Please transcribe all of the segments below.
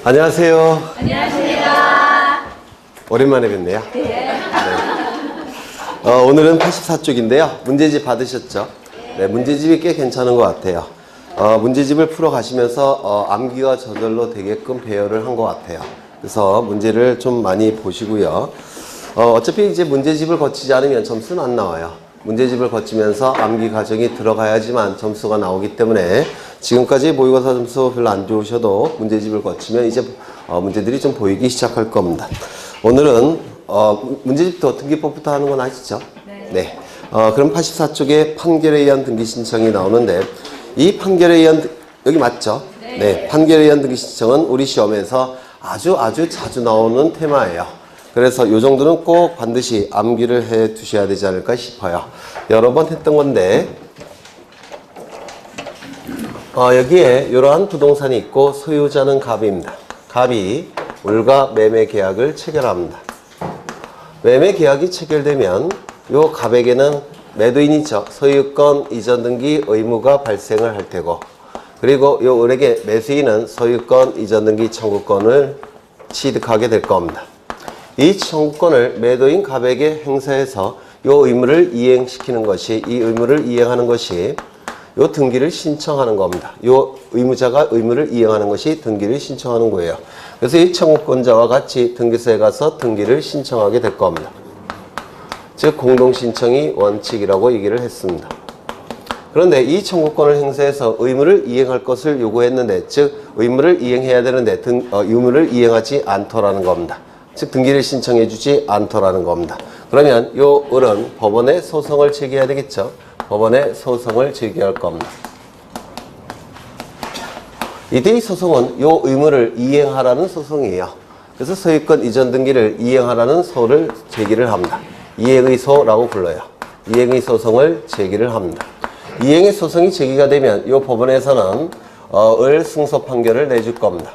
안녕하세요. 안녕하십니까. 오랜만에 뵙네요. 네. 오늘은 84쪽인데요. 문제집 받으셨죠? 네, 문제집이 꽤 괜찮은 것 같아요. 문제집을 풀어 가시면서 암기가 저절로 되게끔 배열을 한 것 같아요. 그래서 문제를 좀 많이 보시고요. 어차피 이제 문제집을 거치지 않으면 점수는 안 나와요. 문제집을 거치면서 암기 과정이 들어가야지만 점수가 나오기 때문에 지금까지 모의고사 점수 별로 안 좋으셔도 문제집을 거치면 이제 문제들이 좀 보이기 시작할 겁니다. 오늘은 문제집도 등기법부터 하는 건 아시죠? 네. 그럼 84쪽에 판결에 의한 등기 신청이 나오는데 이 판결에 의한 여기 맞죠? 네. 판결에 의한 등기 신청은 우리 시험에서 아주 자주 나오는 테마예요. 그래서 이 정도는 꼭 반드시 암기를 해 두셔야 되지 않을까 싶어요. 여러 번 했던 건데 여기에 이러한 부동산이 있고 소유자는 갑입니다. 갑이 을과 매매 계약을 체결합니다. 매매 계약이 체결되면 이 갑에게는 매도인이죠. 소유권 이전 등기 의무가 발생을 할 테고, 그리고 이 을에게 매수인은 소유권 이전 등기 청구권을 취득하게 될 겁니다. 이 청구권을 매도인 갑에게 행사해서 이 의무를 이행시키는 것이, 이 의무를 이행하는 것이 이 등기를 신청하는 겁니다. 이 의무자가 의무를 이행하는 것이 등기를 신청하는 거예요. 그래서 이 청구권자와 같이 등기소에 가서 등기를 신청하게 될 겁니다. 즉 공동신청이 원칙이라고 얘기를 했습니다. 그런데 이 청구권을 행사해서 의무를 이행할 것을 요구했는데, 즉 의무를 이행해야 되는데 의무를 이행하지 않더라는 겁니다. 즉 등기를 신청해 주지 않더라는 겁니다. 그러면 요 을은 법원에 소송을 제기해야 되겠죠. 법원에 소송을 제기할 겁니다. 이때 이 소송은 요 의무를 이행하라는 소송이에요. 그래서 소유권 이전 등기를 이행하라는 소를 제기를 합니다. 이행의소라고 불러요. 이행의 소송을 제기를 합니다. 이행의 소송이 제기가 되면 요 법원에서는 을 승소 판결을 내줄 겁니다.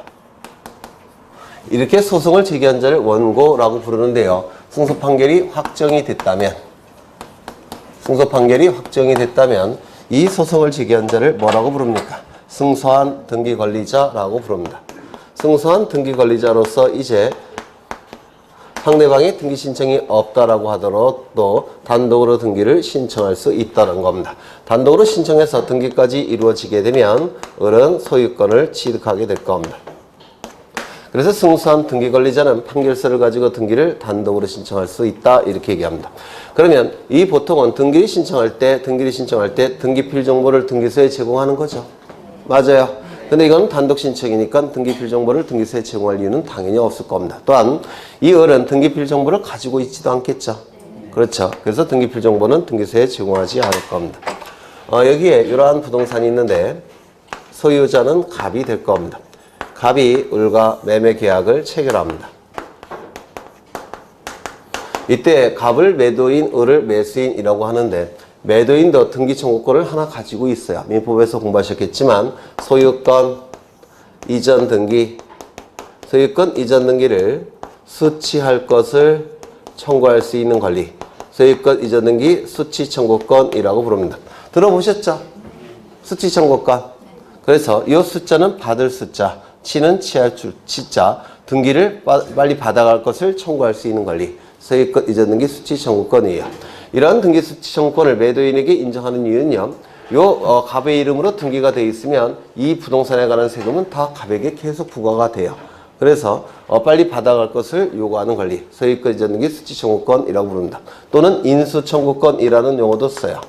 이렇게 소송을 제기한 자를 원고라고 부르는데요. 승소 판결이 확정이 됐다면 이 소송을 제기한 자를 뭐라고 부릅니까? 승소한 등기 권리자라고 부릅니다. 승소한 등기 권리자로서 이제 상대방의 등기 신청이 없다라고 하더라도 단독으로 등기를 신청할 수 있다는 겁니다. 단독으로 신청해서 등기까지 이루어지게 되면 을은 소유권을 취득하게 될 겁니다. 그래서 승소한 등기 권리자는 판결서를 가지고 등기를 단독으로 신청할 수 있다, 이렇게 얘기합니다. 그러면 이 보통은 등기를 신청할 때 등기필 정보를 등기소에 제공하는 거죠. 맞아요. 근데 이건 단독 신청이니까 등기필 정보를 등기소에 제공할 이유는 당연히 없을 겁니다. 또한 이 을은 등기필 정보를 가지고 있지도 않겠죠. 그렇죠. 그래서 등기필 정보는 등기소에 제공하지 않을 겁니다. 여기에 이러한 부동산이 있는데 소유자는 갑이 될 겁니다. 갑이 을과 매매 계약을 체결합니다. 이때 갑을 매도인, 을을 매수인이라고 하는데 매도인도 등기 청구권을 하나 가지고 있어요. 민법에서 공부하셨겠지만 소유권 이전 등기를 수취할 것을 청구할 수 있는 권리, 소유권 이전 등기 수취 청구권이라고 부릅니다. 들어보셨죠? 수취 청구권. 그래서 이 숫자는 받을 숫자, 치는 취할 치자, 등기를 빨리 받아갈 것을 청구할 수 있는 권리, 소유권 이전 등기 수취 청구권이에요. 이러한 등기 수취 청구권을 매도인에게 인정하는 이유는요, 요 갑의 이름으로 등기가 되어 있으면 이 부동산에 관한 세금은 다 갑에게 계속 부과가 돼요. 그래서 빨리 받아갈 것을 요구하는 권리, 소유권 이전 등기 수취 청구권이라고 부릅니다. 또는 인수 청구권이라는 용어도 써요.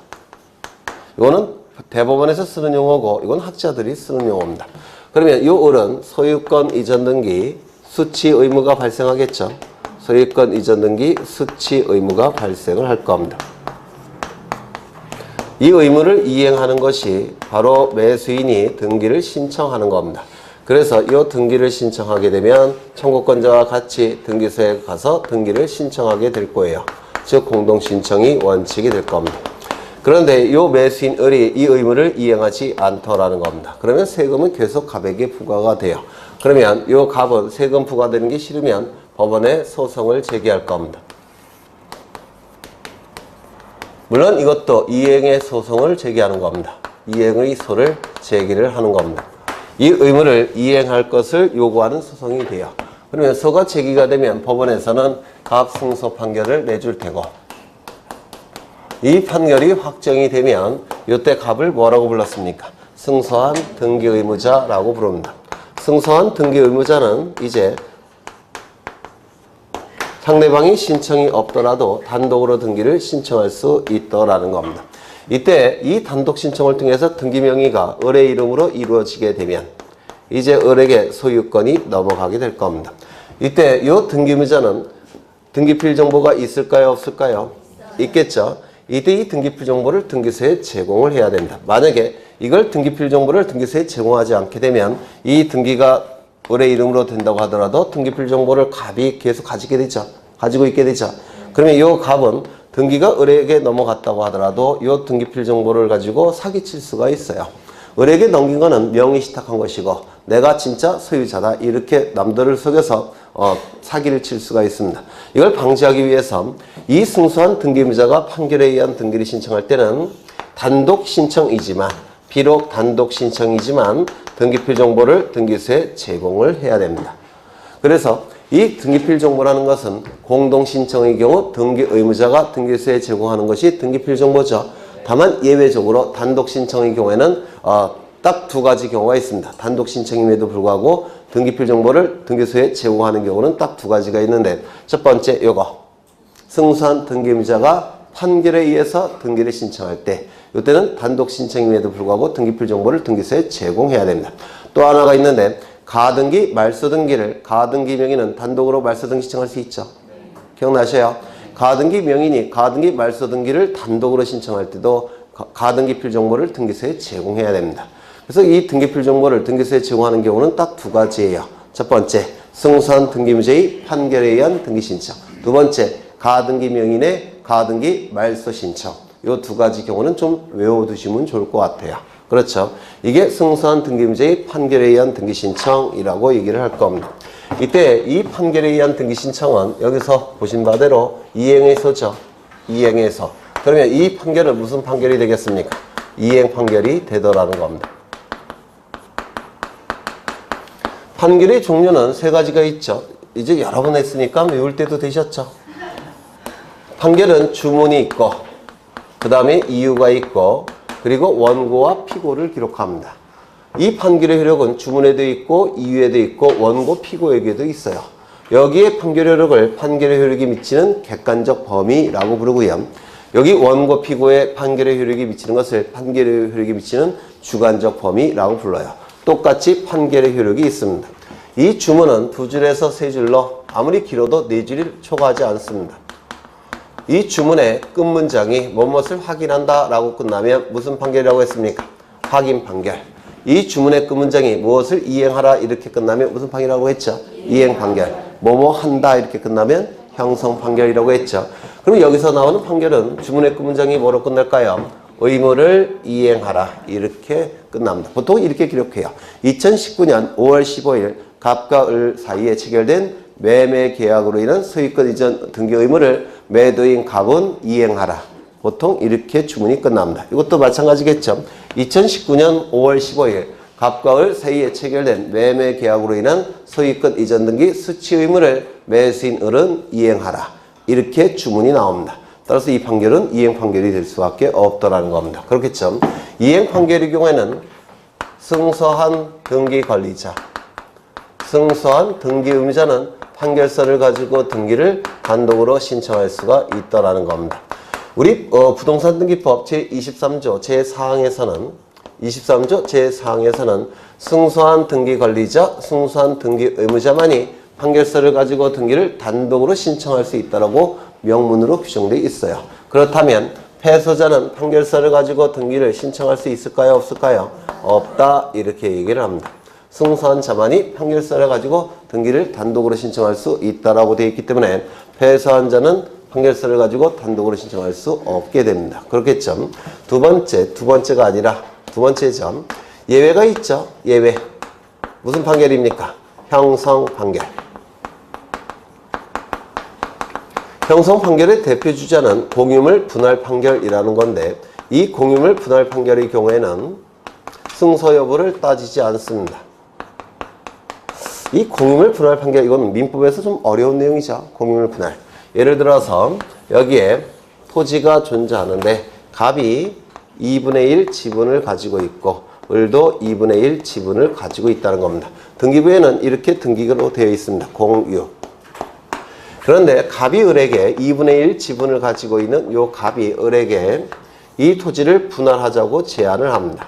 이거는 대법원에서 쓰는 용어고 이건 학자들이 쓰는 용어입니다. 그러면 이 을은 소유권 이전 등기 수취 의무가 발생하겠죠. 소유권 이전 등기 수취 의무가 발생을 할 겁니다. 이 의무를 이행하는 것이 바로 매수인이 등기를 신청하는 겁니다. 그래서 이 등기를 신청하게 되면 청구권자와 같이 등기소에 가서 등기를 신청하게 될 거예요. 즉 공동신청이 원칙이 될 겁니다. 그런데 이 매수인 을이 이 의무를 이행하지 않더라는 겁니다. 그러면 세금은 계속 갑에게 부과가 돼요. 그러면 이 갑은 세금 부과되는 게 싫으면 법원에 소송을 제기할 겁니다. 물론 이것도 이행의 소송을 제기하는 겁니다. 이행의 소를 제기를 하는 겁니다. 이 의무를 이행할 것을 요구하는 소송이 돼요. 그러면 서가 제기가 되면 법원에서는 갑승소 판결을 내줄 테고, 이 판결이 확정이 되면 이때 갑을 뭐라고 불렀습니까? 승소한 등기 의무자라고 부릅니다. 승소한 등기 의무자는 이제 상대방이 신청이 없더라도 단독으로 등기를 신청할 수 있더라는 겁니다. 이때 이 단독 신청을 통해서 등기 명의가 을의 이름으로 이루어지게 되면 이제 을에게 소유권이 넘어가게 될 겁니다. 이때 이 등기 의무자는 등기필 정보가 있을까요? 없을까요? 있겠죠. 이때 이 등기필 정보를 등기소에 제공을 해야 됩니다. 만약에 이걸 등기필 정보를 등기소에 제공하지 않게 되면 이 등기가 을의 이름으로 된다고 하더라도 등기필 정보를 갑이 계속 가지고 있게 되죠. 그러면 이 갑은 등기가 을에게 넘어갔다고 하더라도 이 등기필 정보를 가지고 사기칠 수가 있어요. 을에게 넘긴 거는 명의 시탁한 것이고 내가 진짜 소유자다 이렇게 남들을 속여서 사기를 칠 수가 있습니다. 이걸 방지하기 위해서 이 승소한 등기의무자가 판결에 의한 등기를 신청할 때는 단독 신청이지만 비록 단독 신청이지만 등기필 정보를 등기소에 제공을 해야 됩니다. 그래서 이 등기필 정보라는 것은 공동 신청의 경우 등기 의무자가 등기소에 제공하는 것이 등기필 정보죠. 다만 예외적으로 단독 신청의 경우에는 딱 두 가지 경우가 있습니다. 단독 신청임에도 불구하고 등기필 정보를 등기소에 제공하는 경우는 딱 두 가지가 있는데, 첫 번째 요거 승소한 등기 의무자가 판결에 의해서 등기를 신청할 때 이때는 단독 신청임에도 불구하고 등기필 정보를 등기소에 제공해야 됩니다. 또 하나가 있는데 가등기, 말소등기를 가등기 명의는 단독으로 말소등기 신청할 수 있죠. 기억나셔요? 가등기 명의니 가등기, 말소등기를 단독으로 신청할 때도 가등기필 정보를 등기소에 제공해야 됩니다. 그래서 이 등기필 정보를 등기소에 제공하는 경우는 딱 두 가지예요. 첫 번째, 승소한 등기의무자의 판결에 의한 등기 신청. 두 번째, 가등기 명의의 가등기 말소 신청. 이 두 가지 경우는 좀 외워두시면 좋을 것 같아요. 그렇죠. 이게 승소한 등기의무자의 판결에 의한 등기 신청이라고 얘기를 할 겁니다. 이때 이 판결에 의한 등기 신청은 여기서 보신 바대로 이행해소죠. 이행해소. 그러면 이 판결은 무슨 판결이 되겠습니까? 이행 판결이 되더라는 겁니다. 판결의 종류는 세 가지가 있죠. 이제 여러 번 했으니까 외울 때도 되셨죠. 판결은 주문이 있고 그 다음에 이유가 있고 그리고 원고와 피고를 기록합니다. 이 판결의 효력은 주문에도 있고 이유에도 있고 원고 피고에게도 있어요. 여기에 판결 효력을 판결의 효력이 미치는 객관적 범위라고 부르고요. 여기 원고 피고의 판결의 효력이 미치는 것을 판결의 효력이 미치는 주관적 범위라고 불러요. 똑같이 판결의 효력이 있습니다. 이 주문은 두 줄에서 세 줄로 아무리 길어도 네 줄을 초과하지 않습니다. 이 주문의 끝문장이 무엇을 확인한다 라고 끝나면 무슨 판결이라고 했습니까? 확인 판결. 이 주문의 끝문장이 무엇을 이행하라 이렇게 끝나면 무슨 판결이라고 했죠? 이행 판결. 뭐뭐 한다 이렇게 끝나면 형성 판결이라고 했죠. 그럼 여기서 나오는 판결은 주문의 끝문장이 뭐로 끝날까요? 의무를 이행하라 이렇게 끝납니다. 보통 이렇게 기록해요. 2019년 5월 15일 갑과 을 사이에 체결된 매매 계약으로 인한 소유권 이전 등기 의무를 매도인 갑은 이행하라. 보통 이렇게 주문이 끝납니다. 이것도 마찬가지겠죠. 2019년 5월 15일 갑과 을 사이에 체결된 매매 계약으로 인한 소유권 이전 등기 수취 의무를 매수인 을은 이행하라. 이렇게 주문이 나옵니다. 따라서 이 판결은 이행 판결이 될 수밖에 없더라는 겁니다. 그렇겠죠. 이행 판결의 경우에는 승소한 등기 관리자, 승소한 등기 의무자는 판결서를 가지고 등기를 단독으로 신청할 수가 있더라는 겁니다. 우리 부동산 등기법 제23조 제4항에서는 23조 제4항에서는 승소한 등기 관리자, 승소한 등기 의무자만이 판결서를 가지고 등기를 단독으로 신청할 수 있다고 명문으로 규정되어 있어요. 그렇다면 패소자는 판결서를 가지고 등기를 신청할 수 있을까요? 없을까요? 없다 이렇게 얘기를 합니다. 승소한 자만이 판결서를 가지고 등기를 단독으로 신청할 수 있다라고 되어 있기 때문에 패소한 자는 판결서를 가지고 단독으로 신청할 수 없게 됩니다. 그렇겠죠. 두 번째가 아니라 두 번째 점. 예외가 있죠. 예외. 무슨 판결입니까? 형성 판결. 형성 판결의 대표 주자는 공유물 분할 판결이라는 건데 이 공유물 분할 판결의 경우에는 승소 여부를 따지지 않습니다. 이 공유물 분할 판결, 이건 민법에서 좀 어려운 내용이죠. 공유물 분할. 예를 들어서 여기에 토지가 존재하는데 갑이 2분의 1 지분을 가지고 있고 을도 2분의 1 지분을 가지고 있다는 겁니다. 등기부에는 이렇게 등기로 되어 있습니다. 공유. 그런데 갑이 을에게 2분의 1 지분을 가지고 있는 요 갑이 을에게 이 토지를 분할하자고 제안을 합니다.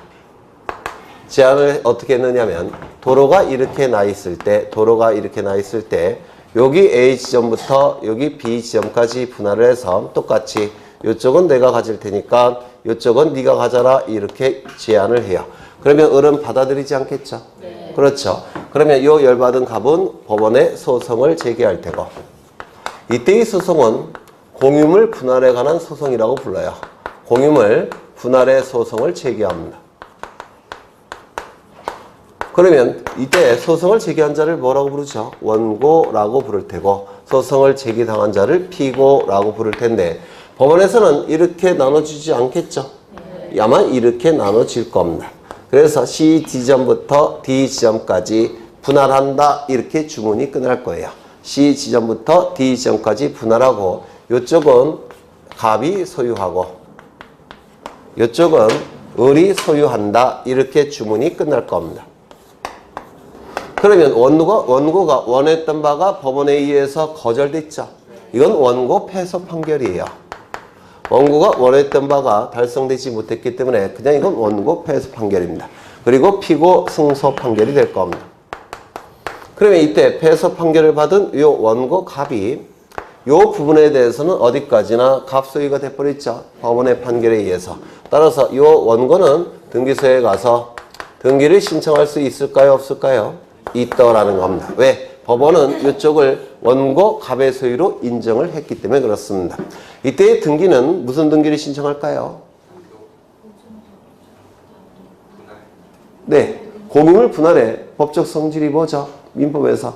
제안을 어떻게 했느냐면 도로가 이렇게 나 있을 때 여기 A 지점부터 여기 B 지점까지 분할을 해서 똑같이 이쪽은 내가 가질 테니까 이쪽은 네가 가져라 이렇게 제안을 해요. 그러면 을은 받아들이지 않겠죠? 네. 그렇죠. 그러면 이 열받은 갑은 법원에 소송을 제기할 테고 이때의 소송은 공유물 분할에 관한 소송이라고 불러요. 공유물 분할의 소송을 제기합니다. 그러면 이때 소송을 제기한 자를 뭐라고 부르죠? 원고라고 부를 테고 소송을 제기당한 자를 피고라고 부를 텐데 법원에서는 이렇게 나눠주지 않겠죠? 아마 이렇게 나눠질 겁니다. 그래서 C 지점부터 D 지점까지 분할한다 이렇게 주문이 끝날 거예요. C 지점부터 D 지점까지 분할하고 이쪽은 갑이 소유하고 이쪽은 을이 소유한다 이렇게 주문이 끝날 겁니다. 그러면 원고가 원했던 바가 법원에 의해서 거절됐죠. 이건 원고 패소 판결이에요. 원고가 원했던 바가 달성되지 못했기 때문에 그냥 이건 원고 패소 판결입니다. 그리고 피고 승소 판결이 될 겁니다. 그러면 이때 패소 판결을 받은 이 원고 갑이 이 부분에 대해서는 어디까지나 갑 소유가 돼버렸죠. 법원의 판결에 의해서. 따라서 이 원고는 등기소에 가서 등기를 신청할 수 있을까요? 없을까요? 있더라는 겁니다. 왜? 법원은 이쪽을 원고 갑의 소유로 인정을 했기 때문에 그렇습니다. 이때의 등기는 무슨 등기를 신청할까요? 네, 공유물 분할의 법적 성질이 뭐죠? 민법에서.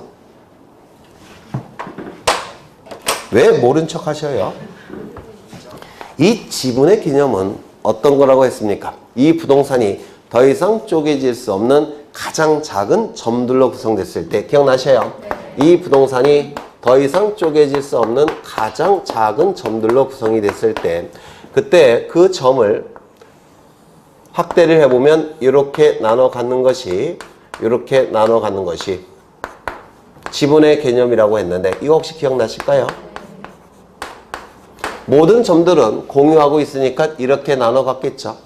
왜 모른 척 하셔요? 이 지분의 개념은 어떤 거라고 했습니까? 이 부동산이 더 이상 쪼개질 수 없는 가장 작은 점들로 구성됐을 때 기억나셔요? 이 부동산이 더 이상 쪼개질 수 없는 가장 작은 점들로 구성이 됐을 때 그때 그 점을 확대를 해보면 이렇게 나눠 갖는 것이 지분의 개념이라고 했는데 이거 혹시 기억나실까요? 모든 점들은 공유하고 있으니까 이렇게 나눠 갖겠죠.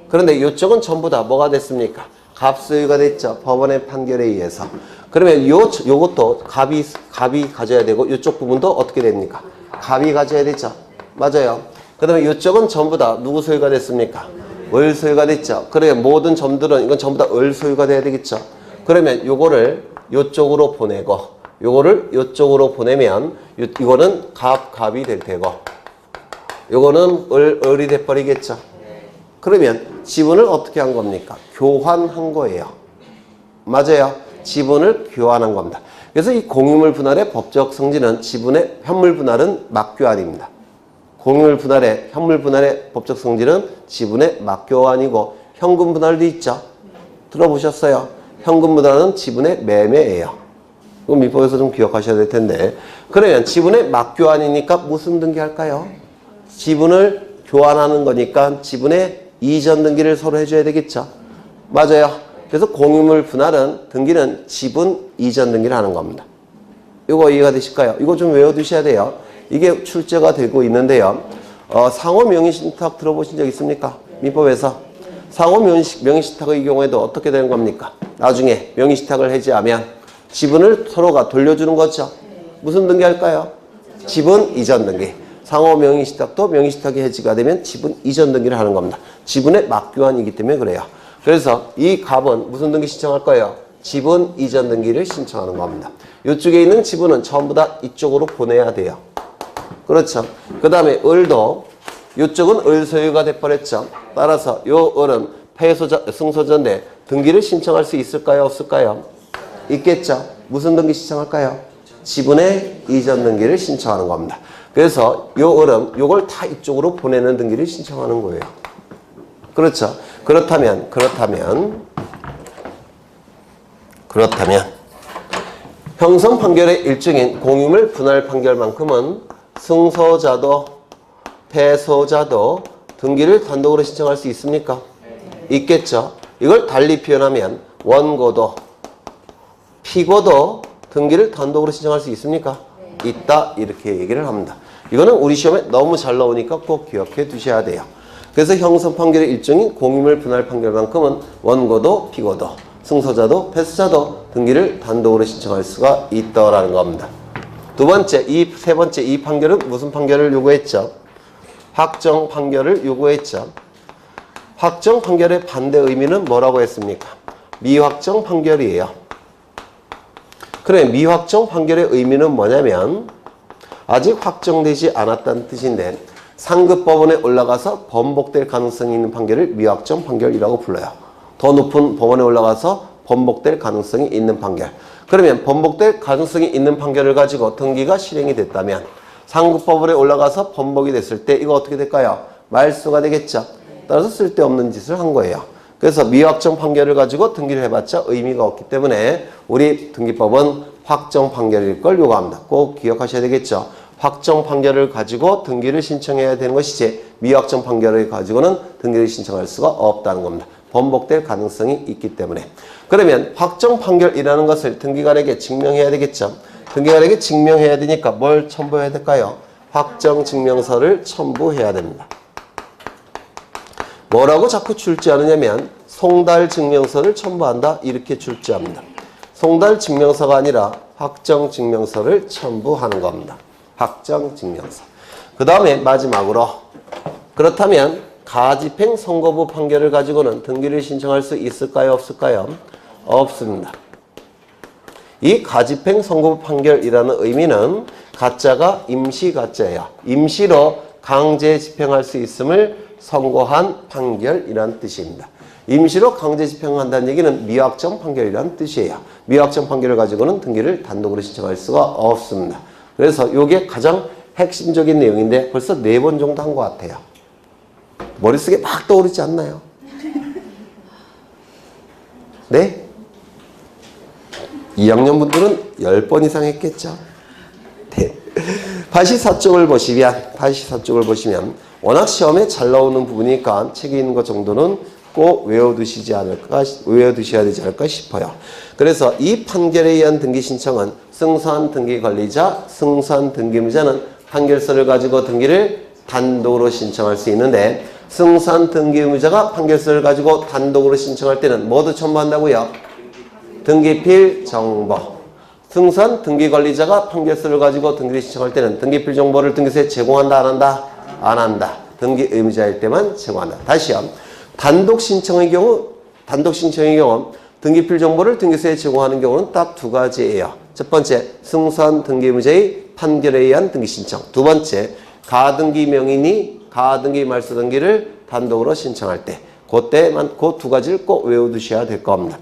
그런데 이쪽은 전부 다 뭐가 됐습니까? 갑 소유가 됐죠. 법원의 판결에 의해서. 그러면 요것도 갑이 가져야 되고 이쪽 부분도 어떻게 됩니까? 갑이 가져야 되죠. 맞아요. 그다음에 이쪽은 전부 다 누구 소유가 됐습니까? 을 소유가 됐죠. 그러면 모든 점들은 이건 전부 다 을 소유가 돼야 되겠죠. 그러면 요거를 요쪽으로 보내고 요거를 요쪽으로 보내면 이거는 갑이 될 테고 요거는 을이 돼 버리겠죠. 그러면 지분을 어떻게 한 겁니까? 교환한 거예요. 맞아요. 지분을 교환한 겁니다. 그래서 이 공유물 분할의 법적 성질은 지분의 현물 분할은 막교환입니다. 공유물 분할의 현물 분할의 법적 성질은 지분의 막교환이고 현금 분할도 있죠. 들어보셨어요? 현금 분할은 지분의 매매예요. 이거 민법에서 좀 기억하셔야 될 텐데. 그러면 지분의 막교환이니까 무슨 등기할까요? 지분을 교환하는 거니까 지분의 이전 등기를 서로 해줘야 되겠죠. 맞아요. 그래서 공유물 분할은 등기는 지분 이전 등기를 하는 겁니다. 이거 이해가 되실까요? 이거 좀 외워두셔야 돼요. 이게 출제가 되고 있는데요. 상호 명의신탁 들어보신 적 있습니까? 민법에서. 상호 명의신탁의 경우에도 어떻게 되는 겁니까? 나중에 명의신탁을 해지하면 지분을 서로가 돌려주는 거죠. 무슨 등기 할까요? 지분 이전 등기. 상호 명의신탁도 명의신탁이 해지가 되면 지분 이전 등기를 하는 겁니다. 지분의 막교환이기 때문에 그래요. 그래서 이 갑은 무슨 등기 신청할 거예요? 지분 이전 등기를 신청하는 겁니다. 이쪽에 있는 지분은 전부 다 이쪽으로 보내야 돼요. 그렇죠. 그 다음에 을도 이쪽은 을 소유가 돼버렸죠. 따라서 이 을은 승소자인데 등기를 신청할 수 있을까요? 없을까요? 있겠죠. 무슨 등기 신청할까요? 지분의 이전 등기를 신청하는 겁니다. 그래서 요 을은 요걸 다 이쪽으로 보내는 등기를 신청하는 거예요. 그렇죠. 그렇다면 그렇다면 형성 판결의 일종인 공유물 분할 판결만큼은 승소자도 패소자도 등기를 단독으로 신청할 수 있습니까? 있겠죠. 이걸 달리 표현하면 원고도 피고도 등기를 단독으로 신청할 수 있습니까? 있다 이렇게 얘기를 합니다. 이거는 우리 시험에 너무 잘 나오니까 꼭 기억해 두셔야 돼요. 그래서 형성 판결의 일종인 공유물 분할 판결만큼은 원고도 피고도 승소자도 패소자도 등기를 단독으로 신청할 수가 있다라는 겁니다. 세 번째 이 판결은 무슨 판결을 요구했죠? 확정 판결을 요구했죠. 확정 판결의 반대 의미는 뭐라고 했습니까? 미확정 판결이에요. 그래, 미확정 판결의 의미는 뭐냐면 아직 확정되지 않았다는 뜻인데 상급법원에 올라가서 번복될 가능성이 있는 판결을 미확정 판결이라고 불러요. 더 높은 법원에 올라가서 번복될 가능성이 있는 판결. 그러면 번복될 가능성이 있는 판결을 가지고 등기가 실행이 됐다면 상급법원에 올라가서 번복이 됐을 때 이거 어떻게 될까요? 말소가 되겠죠. 따라서 쓸데없는 짓을 한 거예요. 그래서 미확정 판결을 가지고 등기를 해봤자 의미가 없기 때문에 우리 등기법은 확정 판결일 걸 요구합니다. 꼭 기억하셔야 되겠죠. 확정 판결을 가지고 등기를 신청해야 되는 것이지 미확정 판결을 가지고는 등기를 신청할 수가 없다는 겁니다. 번복될 가능성이 있기 때문에. 그러면 확정 판결이라는 것을 등기관에게 증명해야 되겠죠. 등기관에게 증명해야 되니까 뭘 첨부해야 될까요? 확정 증명서를 첨부해야 됩니다. 뭐라고 자꾸 출제하느냐면 송달 증명서를 첨부한다 이렇게 출제합니다. 송달 증명서가 아니라 확정 증명서를 첨부하는 겁니다. 확정 증명서. 그 다음에 마지막으로 그렇다면 가집행 선고부 판결을 가지고는 등기를 신청할 수 있을까요? 없을까요? 없습니다. 이 가집행 선고부 판결이라는 의미는 가짜가 임시 가짜예요. 임시로 강제 집행할 수 있음을 선고한 판결이라는 뜻입니다. 임시로 강제 집행한다는 얘기는 미확정 판결이라는 뜻이에요. 미확정 판결을 가지고는 등기를 단독으로 신청할 수가 없습니다. 그래서 이게 가장 핵심적인 내용인데 벌써 4번 정도 한 것 같아요. 머릿속에 막 떠오르지 않나요? 네? 2학년 분들은 10번 이상 했겠죠? 네. 84쪽을 보시면 워낙 시험에 잘 나오는 부분이니까 책에 있는 것 정도는 꼭 외워두셔야 되지 않을까 싶어요. 그래서 이 판결에 의한 등기 신청은 승소한 등기 권리자, 승소한 등기무자는 판결서를 가지고 등기를 단독으로 신청할 수 있는데 승소한 등기무자가 판결서를 가지고 단독으로 신청할 때는 뭐도 첨부한다고요? 등기필 정보. 승소한 등기 권리자가 판결서를 가지고 등기를 신청할 때는 등기필 정보를 등기소에 제공한다, 안 한다? 안 한다. 등기 의무자일 때만 제공한다. 다시요. 단독 신청의 경우 등기필 정보를 등기소에 제공하는 경우는 딱 2가지예요. 첫 번째, 승소한 등기 의무자의 판결에 의한 등기 신청. 두 번째, 가등기 명인이 가등기 말소 등기를 단독으로 신청할 때. 그때만 그 2가지를 꼭 외워두셔야 될 겁니다.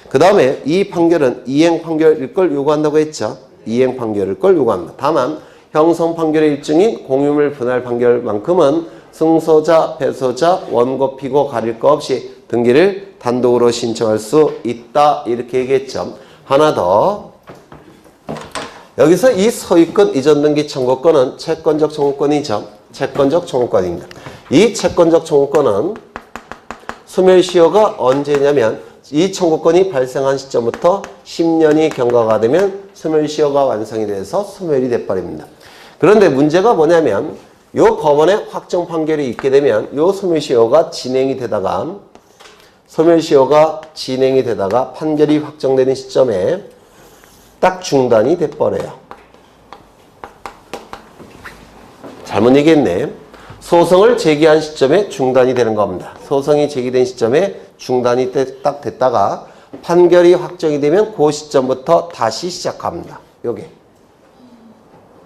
그 다음에 이 판결은 이행 판결일 걸 요구한다고 했죠. 이행 판결일 걸 요구합니다. 다만 형성 판결의 일종인 공유물 분할 판결만큼은 승소자, 패소자, 원고, 피고 가릴 거 없이 등기를 단독으로 신청할 수 있다 이렇게 얘기했죠. 하나 더. 여기서 이 소유권 이전 등기 청구권은 채권적 청구권이죠. 채권적 청구권입니다. 이 채권적 청구권은 소멸시효가 언제냐면 이 청구권이 발생한 시점부터 10년이 경과가 되면 소멸시효가 완성이 돼서 소멸이 돼버립니다. 그런데 문제가 뭐냐면 요 법원의 확정 판결이 있게 되면 요 소멸시효가 진행이 되다가 판결이 확정되는 시점에 딱 중단이 돼버려요. 잘못 얘기했네. 소송을 제기한 시점에 중단이 되는 겁니다. 소송이 제기된 시점에 중단이 딱 됐다가 판결이 확정이 되면 그 시점부터 다시 시작합니다. 요게.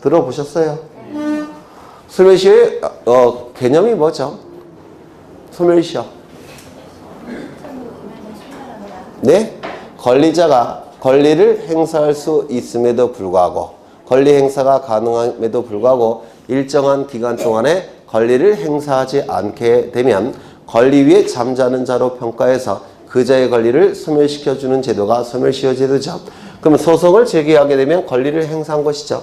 들어보셨어요? 소멸시효의 개념이 뭐죠? 소멸시효. 네? 권리자가 권리를 행사할 수 있음에도 불구하고 권리 행사가 가능함에도 불구하고 일정한 기간 동안에 권리를 행사하지 않게 되면 권리 위에 잠자는 자로 평가해서 그자의 권리를 소멸시켜주는 제도가 소멸시효 제도죠. 그럼 소송을 제기하게 되면 권리를 행사한 것이죠.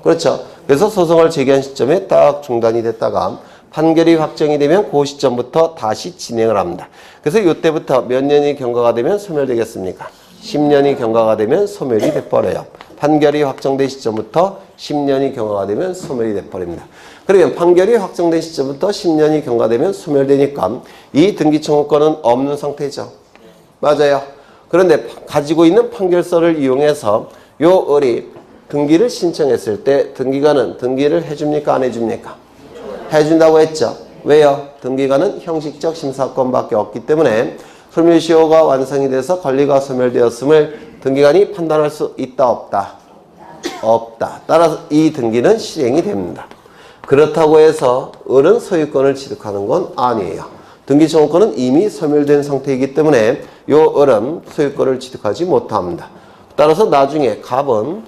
그렇죠. 그래서 소송을 제기한 시점에 딱 중단이 됐다가 판결이 확정이 되면 그 시점부터 다시 진행을 합니다. 그래서 이때부터 몇 년이 경과가 되면 소멸되겠습니까? 10년이 경과가 되면 소멸이 돼버려요. 판결이 확정된 시점부터 10년이 경과가 되면 소멸이 돼버립니다. 그러면 판결이 확정된 시점부터 10년이 경과되면 소멸되니까 이 등기 청구권은 없는 상태죠. 맞아요. 그런데 가지고 있는 판결서를 이용해서 요 을이 등기를 신청했을 때 등기관은 등기를 해줍니까? 안 해줍니까? 해준다고 했죠. 왜요? 등기관은 형식적 심사권밖에 없기 때문에 소멸시효가 완성이 돼서 권리가 소멸되었음을 등기관이 판단할 수 있다 없다? 없다. 따라서 이 등기는 실행이 됩니다. 그렇다고 해서 을은 소유권을 취득하는 건 아니에요. 등기청구권은 이미 소멸된 상태이기 때문에 요 을은 소유권을 취득하지 못합니다. 따라서 나중에 갑은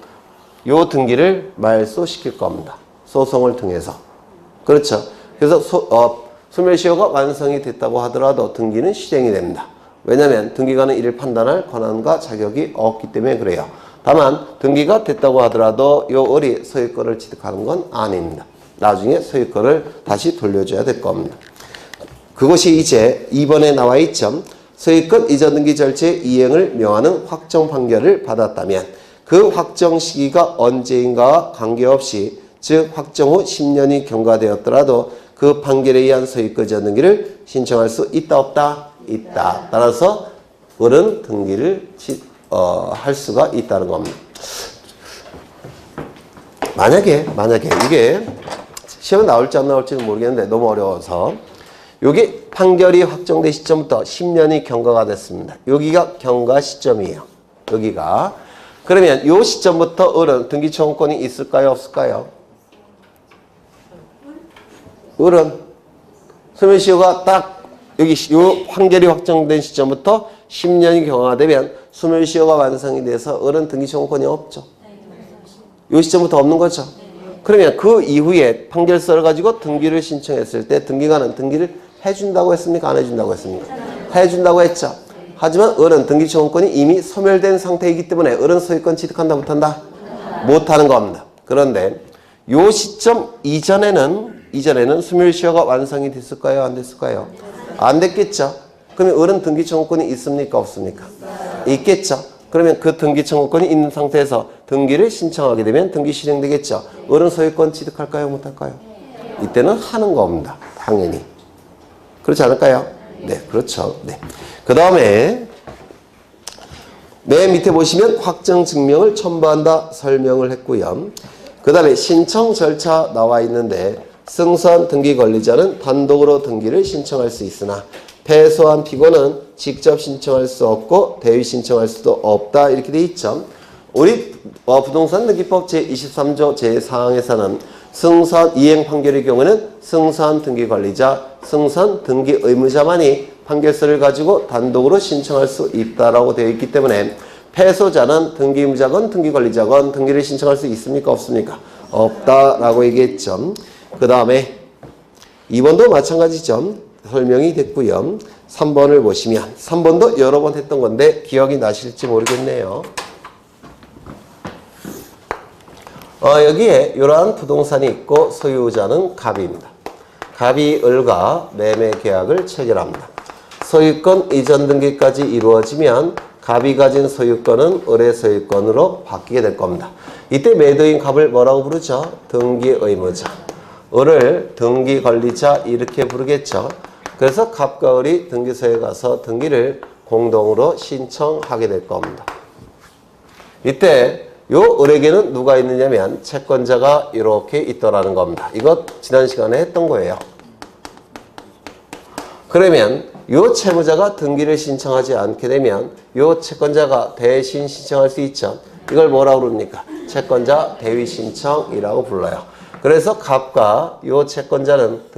요 등기를 말소시킬 겁니다. 소송을 통해서. 그렇죠. 그래서 소멸시효가 완성이 됐다고 하더라도 등기는 실행이 됩니다. 왜냐하면 등기관은 이를 판단할 권한과 자격이 없기 때문에 그래요. 다만 등기가 됐다고 하더라도 요 을이 소유권을 취득하는 건 아닙니다. 나중에 소유권을 다시 돌려줘야 될 겁니다. 그것이 이제 2번에 나와 있죠. 소유권 이전 등기 절차의 이행을 명하는 확정 판결을 받았다면 그 확정 시기가 언제인가와 관계없이 즉 확정 후 10년이 경과되었더라도 그 판결에 의한 소유권 이전 등기를 신청할 수 있다 없다? 있다. 따라서 을은 등기를 할 수가 있다는 겁니다. 만약에 이게 시험에 나올지 안 나올지는 모르겠는데 너무 어려워서 여기 판결이 확정된 시점부터 10년이 경과가 됐습니다. 여기가 경과 시점이에요. 여기가. 그러면 이 시점부터 을은 등기 청구권이 있을까요? 없을까요? 을은 소멸시효가 딱 여기 이 판결이 확정된 시점부터 10년이 경과가 되면 소멸시효가 완성이 돼서 을은 등기 청구권이 없죠. 이 시점부터 없는 거죠. 그러면 그 이후에 판결서를 가지고 등기를 신청했을 때 등기관은 등기를 해준다고 했습니까? 안 해준다고 했습니까? 해준다고 했죠. 하지만 을은 등기 청구권이 이미 소멸된 상태이기 때문에 을은 소유권 취득한다 못한다? 못하는 겁니다. 그런데 요 시점 이전에는 소멸시효가 완성이 됐을까요? 안 됐을까요? 안 됐겠죠. 그러면 을은 등기 청구권이 있습니까? 없습니까? 있겠죠. 그러면 그 등기 청구권이 있는 상태에서 등기를 신청하게 되면 등기 실행되겠죠. 을은 소유권 취득할까요? 못할까요? 이때는 하는 겁니다. 당연히. 그렇지 않을까요? 네, 그렇죠. 네. 그 다음에 맨 밑에 보시면 확정 증명을 첨부한다 설명을 했고요. 그 다음에 신청 절차 나와 있는데 승소한 등기 권리자는 단독으로 등기를 신청할 수 있으나 패소한 피고는 직접 신청할 수 없고 대위 신청할 수도 없다 이렇게 돼 있죠. 우리 부동산 등기법 제23조 제4항에서는 승소한 이행 판결의 경우는 승소한 등기 권리자, 승소한 등기 의무자만이 판결서를 가지고 단독으로 신청할 수 있다라고 되어 있기 때문에 패소자는 등기 의무자건 등기 권리자건 등기를 신청할 수 있습니까? 없습니까? 없다라고 얘기했죠. 그 다음에 2번도 마찬가지죠. 설명이 됐고요. 3번을 보시면 3번도 여러 번 했던 건데 기억이 나실지 모르겠네요. 여기에 이러한 부동산이 있고 소유자는 갑입니다. 갑이 을과 매매 계약을 체결합니다. 소유권 이전 등기까지 이루어지면 갑이 가진 소유권은 을의 소유권으로 바뀌게 될 겁니다. 이때 매도인 갑을 뭐라고 부르죠? 등기 의무자. 을을 등기 권리자 이렇게 부르겠죠. 그래서 갑과 을이 등기소에 가서 등기를 공동으로 신청하게 될 겁니다. 이때 요 을에게는 누가 있느냐면 채권자가 이렇게 있더라는 겁니다. 이거 지난 시간에 했던 거예요. 그러면 요 채무자가 등기를 신청하지 않게 되면 요 채권자가 대신 신청할 수 있죠. 이걸 뭐라고 부릅니까? 채권자 대위 신청이라고 불러요. 그래서 갑과 요 채권자는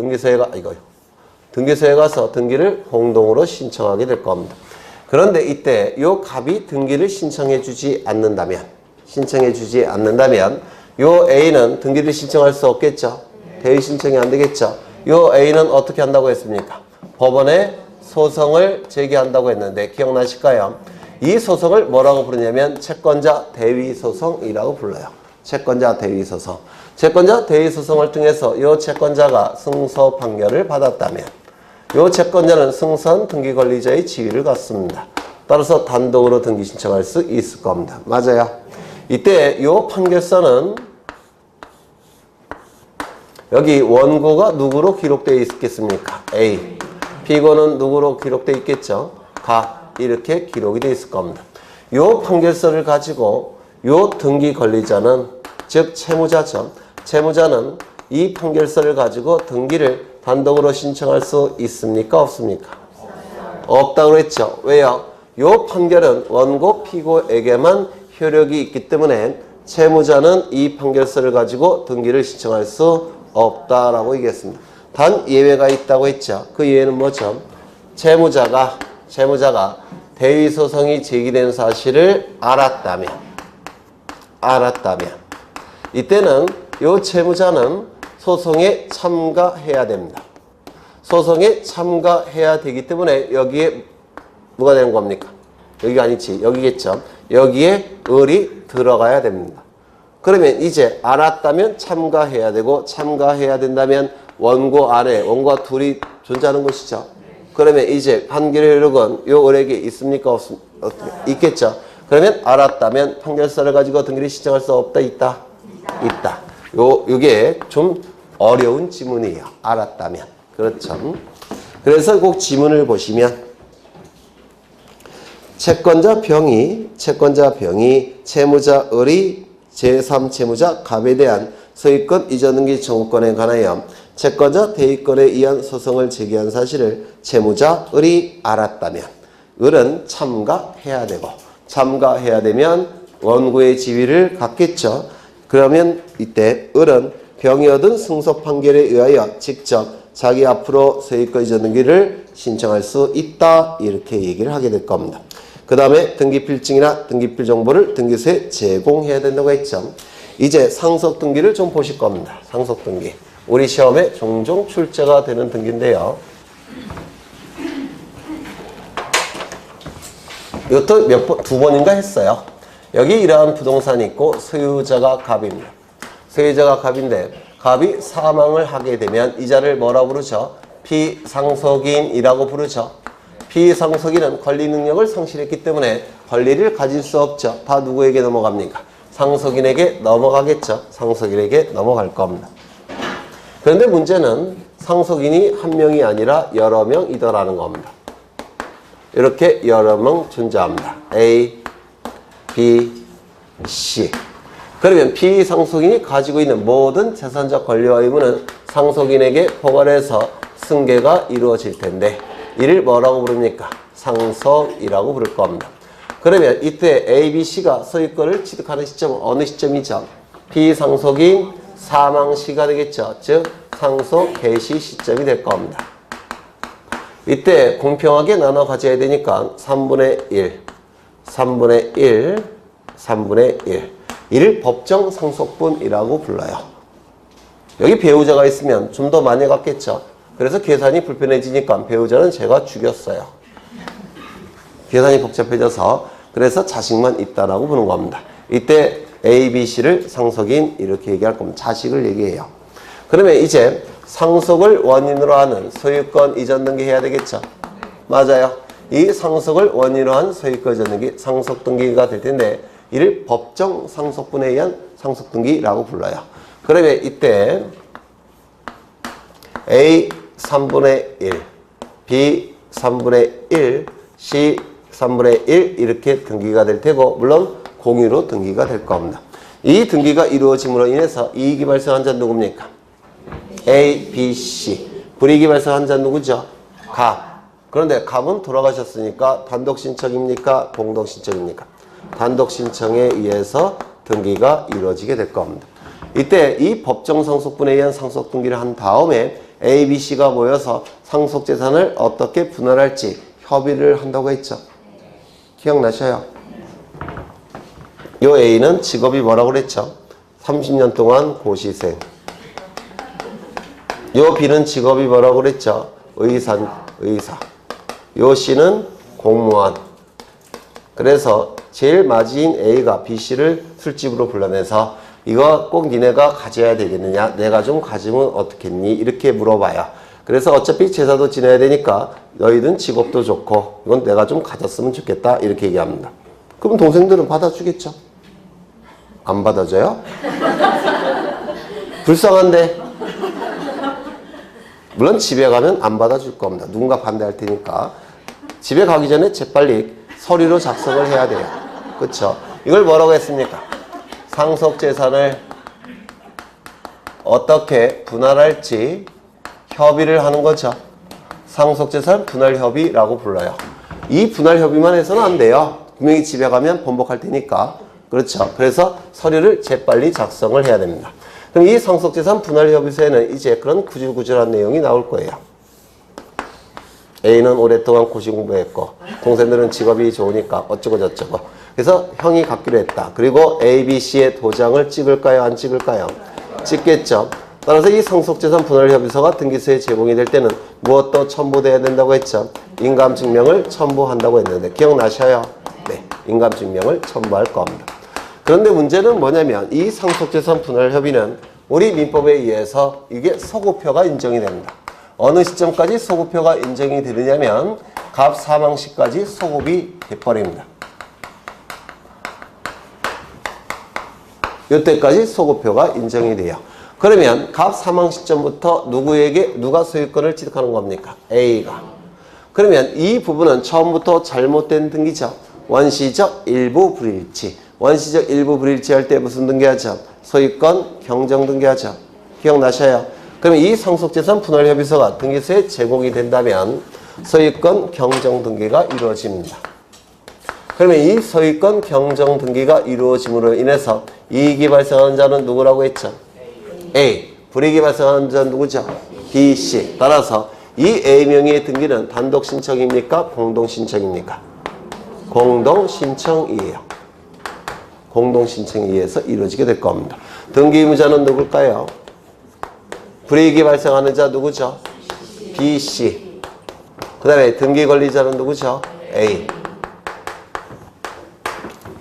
등기소에 가서 등기를 공동으로 신청하게 될 겁니다. 그런데 이때 요 갑이 등기를 신청해 주지 않는다면 요 A는 등기를 신청할 수 없겠죠. 대위 신청이 안 되겠죠. 요 A는 어떻게 한다고 했습니까? 법원에 소송을 제기한다고 했는데 기억나실까요? 이 소송을 뭐라고 부르냐면 채권자 대위소송이라고 불러요. 채권자 대위소송. 채권자 대위소송을 통해서 이 채권자가 승소 판결을 받았다면 이 채권자는 승소한 등기 권리자의 지위를 갖습니다. 따라서 단독으로 등기 신청할 수 있을 겁니다. 맞아요. 이때 이 판결서는 여기 원고가 누구로 기록되어 있겠습니까? A. 피고는 누구로 기록되어 있겠죠? 가. 이렇게 기록이 되어 있을 겁니다. 이 판결서를 가지고 이 등기 권리자는 즉 채무자죠. 채무자는 이 판결서를 가지고 등기를 단독으로 신청할 수 있습니까? 없습니까? 없다고 했죠. 왜요? 이 판결은 원고 피고에게만 효력이 있기 때문에 채무자는 이 판결서를 가지고 등기를 신청할 수 없다라고 얘기했습니다. 단 예외가 있다고 했죠. 그 예외는 뭐죠? 채무자가 대위소송이 제기된 사실을 알았다면 이때는 이 채무자는 소송에 참가해야 됩니다. 소송에 참가해야 되기 때문에 여기에 뭐가 되는 겁니까? 여기가 아니지. 여기겠죠. 여기에 을이 들어가야 됩니다. 그러면 이제 알았다면 참가해야 되고 참가해야 된다면 원고 안에 원고가 둘이 존재하는 것이죠. 그러면 이제 판결의 효력은 요 을에게 있습니까? 있겠죠. 그러면 알았다면 판결서를 가지고 등기를 신청할 수 없다? 있다? 있다. 요게 좀 어려운 지문이에요. 알았다면. 그렇죠. 그래서 꼭 지문을 보시면 채권자 병이 채무자 을이 제3채무자 갑에 대한 소유권 이전 등기 청구권에 관하여 채권자 대위권에 의한 소송을 제기한 사실을 채무자 을이 알았다면 을은 참가해야 되고 참가해야 되면 원고의 지위를 갖겠죠. 그러면 이때 을은 병이 얻은 승소 판결에 의하여 직접 자기 앞으로 소유권 이전 등기를 신청할 수 있다. 이렇게 얘기를 하게 될 겁니다. 그 다음에 등기필증이나 등기필 정보를 등기소에 제공해야 된다고 했죠. 이제 상속등기를 좀 보실 겁니다. 상속등기. 우리 시험에 종종 출제가 되는 등기인데요. 이것도 두 번인가 했어요. 여기 이러한 부동산이 있고 소유자가 갑입니다. 소유자가 갑인데 갑이 사망을 하게 되면 이자를 뭐라고 부르죠? 피상속인이라고 부르죠. 피상속인은 권리 능력을 상실했기 때문에 권리를 가질 수 없죠. 다 누구에게 넘어갑니까? 상속인에게 넘어가겠죠. 상속인에게 넘어갈 겁니다. 그런데 문제는 상속인이 한 명이 아니라 여러 명이더라는 겁니다. 이렇게 여러 명 존재합니다. A, B, C. 그러면 피상속인이 가지고 있는 모든 재산적 권리와 의무는 상속인에게 포괄해서 승계가 이루어질 텐데 이를 뭐라고 부릅니까? 상속이라고 부를 겁니다. 그러면 이때 A, B, C가 소유권을 취득하는 시점은 어느 시점이죠? 피상속인 사망 시가 되겠죠. 즉 상속 개시 시점이 될 겁니다. 이때 공평하게 나눠 가져야 되니까 3분의 1, 3분의 1, 3분의 1. 이를 법정 상속분이라고 불러요. 여기 배우자가 있으면 좀 더 많이 갔겠죠. 그래서 계산이 불편해지니까 배우자는 제가 죽였어요. 계산이 복잡해져서 그래서 자식만 있다라고 부르는 겁니다. 이때 A, B, C를 상속인 이렇게 얘기할 겁니다. 자식을 얘기해요. 그러면 이제 상속을 원인으로 하는 소유권 이전 등기 해야 되겠죠. 맞아요. 이 상속을 원인으로 한 소유권 이전 등기 상속 등기가 될 텐데 이를 법정 상속분에 의한 상속 등기라고 불러요. 그러면 이때 A 3분의 1, B 3분의 1, C 3분의 1 이렇게 등기가 될 테고 물론 공유로 등기가 될 겁니다. 이 등기가 이루어짐으로 인해서 이익이 발생한 자는 누굽니까? A, B, C. 불이익이 발생한 자는 누구죠? 갑. 그런데 갑은 돌아가셨으니까 단독 신청입니까? 공동 신청입니까? 단독 신청에 의해서 등기가 이루어지게 될 겁니다. 이때 이 법정 상속분에 의한 상속 등기를 한 다음에 A, B, C가 모여서 상속 재산을 어떻게 분할할지 협의를 한다고 했죠. 기억나셔요? 요 A는 직업이 뭐라고 그랬죠? 30년 동안 고시생. 요 B는 직업이 뭐라고 그랬죠? 의사. 요 C는 공무원. 그래서 제일 맞이인 A가 B, C를 술집으로 불러내서 이거 꼭 니네가 가져야 되겠느냐? 내가 좀 가지면 어떻겠니? 이렇게 물어봐요. 그래서 어차피 제사도 지내야 되니까 너희든 직업도 좋고 이건 내가 좀 가졌으면 좋겠다. 이렇게 얘기합니다. 그럼 동생들은 받아주겠죠? 안 받아줘요? 불쌍한데. 물론 집에 가면 안 받아줄 겁니다. 누군가 반대할 테니까. 집에 가기 전에 재빨리 서류로 작성을 해야 돼요. 그렇죠? 이걸 뭐라고 했습니까? 상속재산을 어떻게 분할할지 협의를 하는 거죠. 상속재산 분할협의라고 불러요. 이 분할협의만 해서는 안 돼요. 분명히 집에 가면 번복할 테니까. 그렇죠? 그래서 서류를 재빨리 작성을 해야 됩니다. 그럼 이 상속재산 분할협의서에는 이제 그런 구질구질한 내용이 나올 거예요. A는 오랫동안 고시 공부했고 동생들은 직업이 좋으니까 어쩌고 저쩌고. 그래서 형이 갖기로 했다. 그리고 A, B, C의 도장을 찍을까요? 안 찍을까요? 찍겠죠. 따라서 이 상속재산 분할협의서가 등기소에 제공이 될 때는 무엇도 첨부돼야 된다고 했죠. 인감증명을 첨부한다고 했는데 기억나셔요? 네, 인감증명을 첨부할 겁니다. 그런데 문제는 뭐냐면 이 상속재산 분할협의는 우리 민법에 의해서 이게 소급표가 인정이 됩니다. 어느 시점까지 소급표가 인정이 되느냐면 갑 사망 시까지 소급이 돼버립니다. 이때까지 소급표가 인정이 돼요. 그러면 갑 사망 시점부터 누구에게 누가 소유권을 취득하는 겁니까? A가. 그러면 이 부분은 처음부터 잘못된 등기죠. 원시적 일부 불일치. 원시적 일부 불일치 할 때 무슨 등기하죠? 소유권 경정 등기하죠. 기억나셔요? 그러면 이 상속재산 분할협의서가 등기소에 제공이 된다면 소유권 경정 등기가 이루어집니다. 그러면 이 소유권 경정 등기가 이루어짐으로 인해서 이익이 발생하는 자는 누구라고 했죠? A. 불이익이 발생하는 자는 누구죠? B, C. 따라서 이 A 명의의 등기는 단독 신청입니까? 공동 신청입니까? 공동 신청이에요. 공동 신청에 의해서 이루어지게 될 겁니다. 등기 의무자는 누굴까요? 불이익이 발생하는 자 누구죠? B, C. 그 다음에 등기 권리자는 누구죠? A.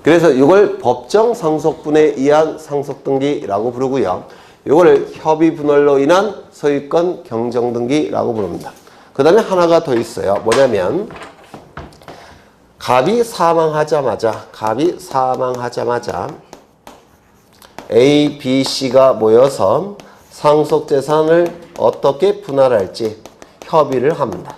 그래서 이걸 법정 상속분에 의한 상속등기라고 부르고요. 이거를 협의 분할로 인한 소유권 경정등기라고 부릅니다. 그 다음에 하나가 더 있어요. 뭐냐면 갑이 사망하자마자 A, B, C가 모여서 상속재산을 어떻게 분할할지 협의를 합니다.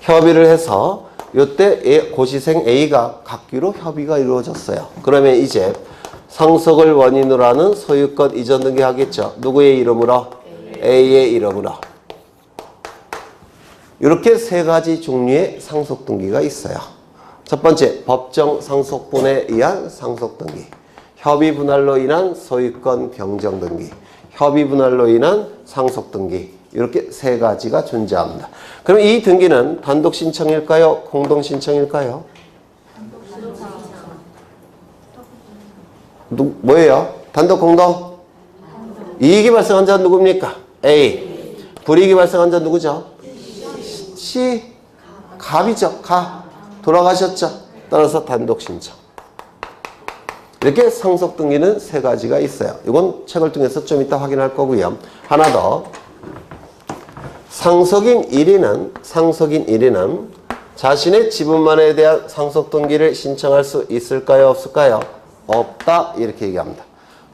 협의를 해서 이때 고시생 A가 갖기로 협의가 이루어졌어요. 그러면 이제 상속을 원인으로 하는 소유권 이전 등기 하겠죠. 누구의 이름으로? A의 이름으로. 이렇게 세 가지 종류의 상속 등기가 있어요. 첫 번째, 법정 상속분에 의한 상속 등기. 협의 분할로 인한 소유권 경정 등기. 협의 분할로 인한 상속 등기. 이렇게 세 가지가 존재합니다. 그럼 이 등기는 단독 신청일까요? 공동 신청일까요? 뭐예요? 단독 공동? 이익이 발생한 자는 누굽니까? A. 불이익이 발생한 자는 누구죠? C. 갑이죠. 갑. 돌아가셨죠. 따라서 단독 신청. 이렇게 상속 등기는 세 가지가 있어요. 이건 책을 통해서 좀 이따 확인할 거고요. 하나 더. 상속인 1위는 자신의 지분만에 대한 상속 등기를 신청할 수 있을까요? 없을까요? 없다. 이렇게 얘기합니다.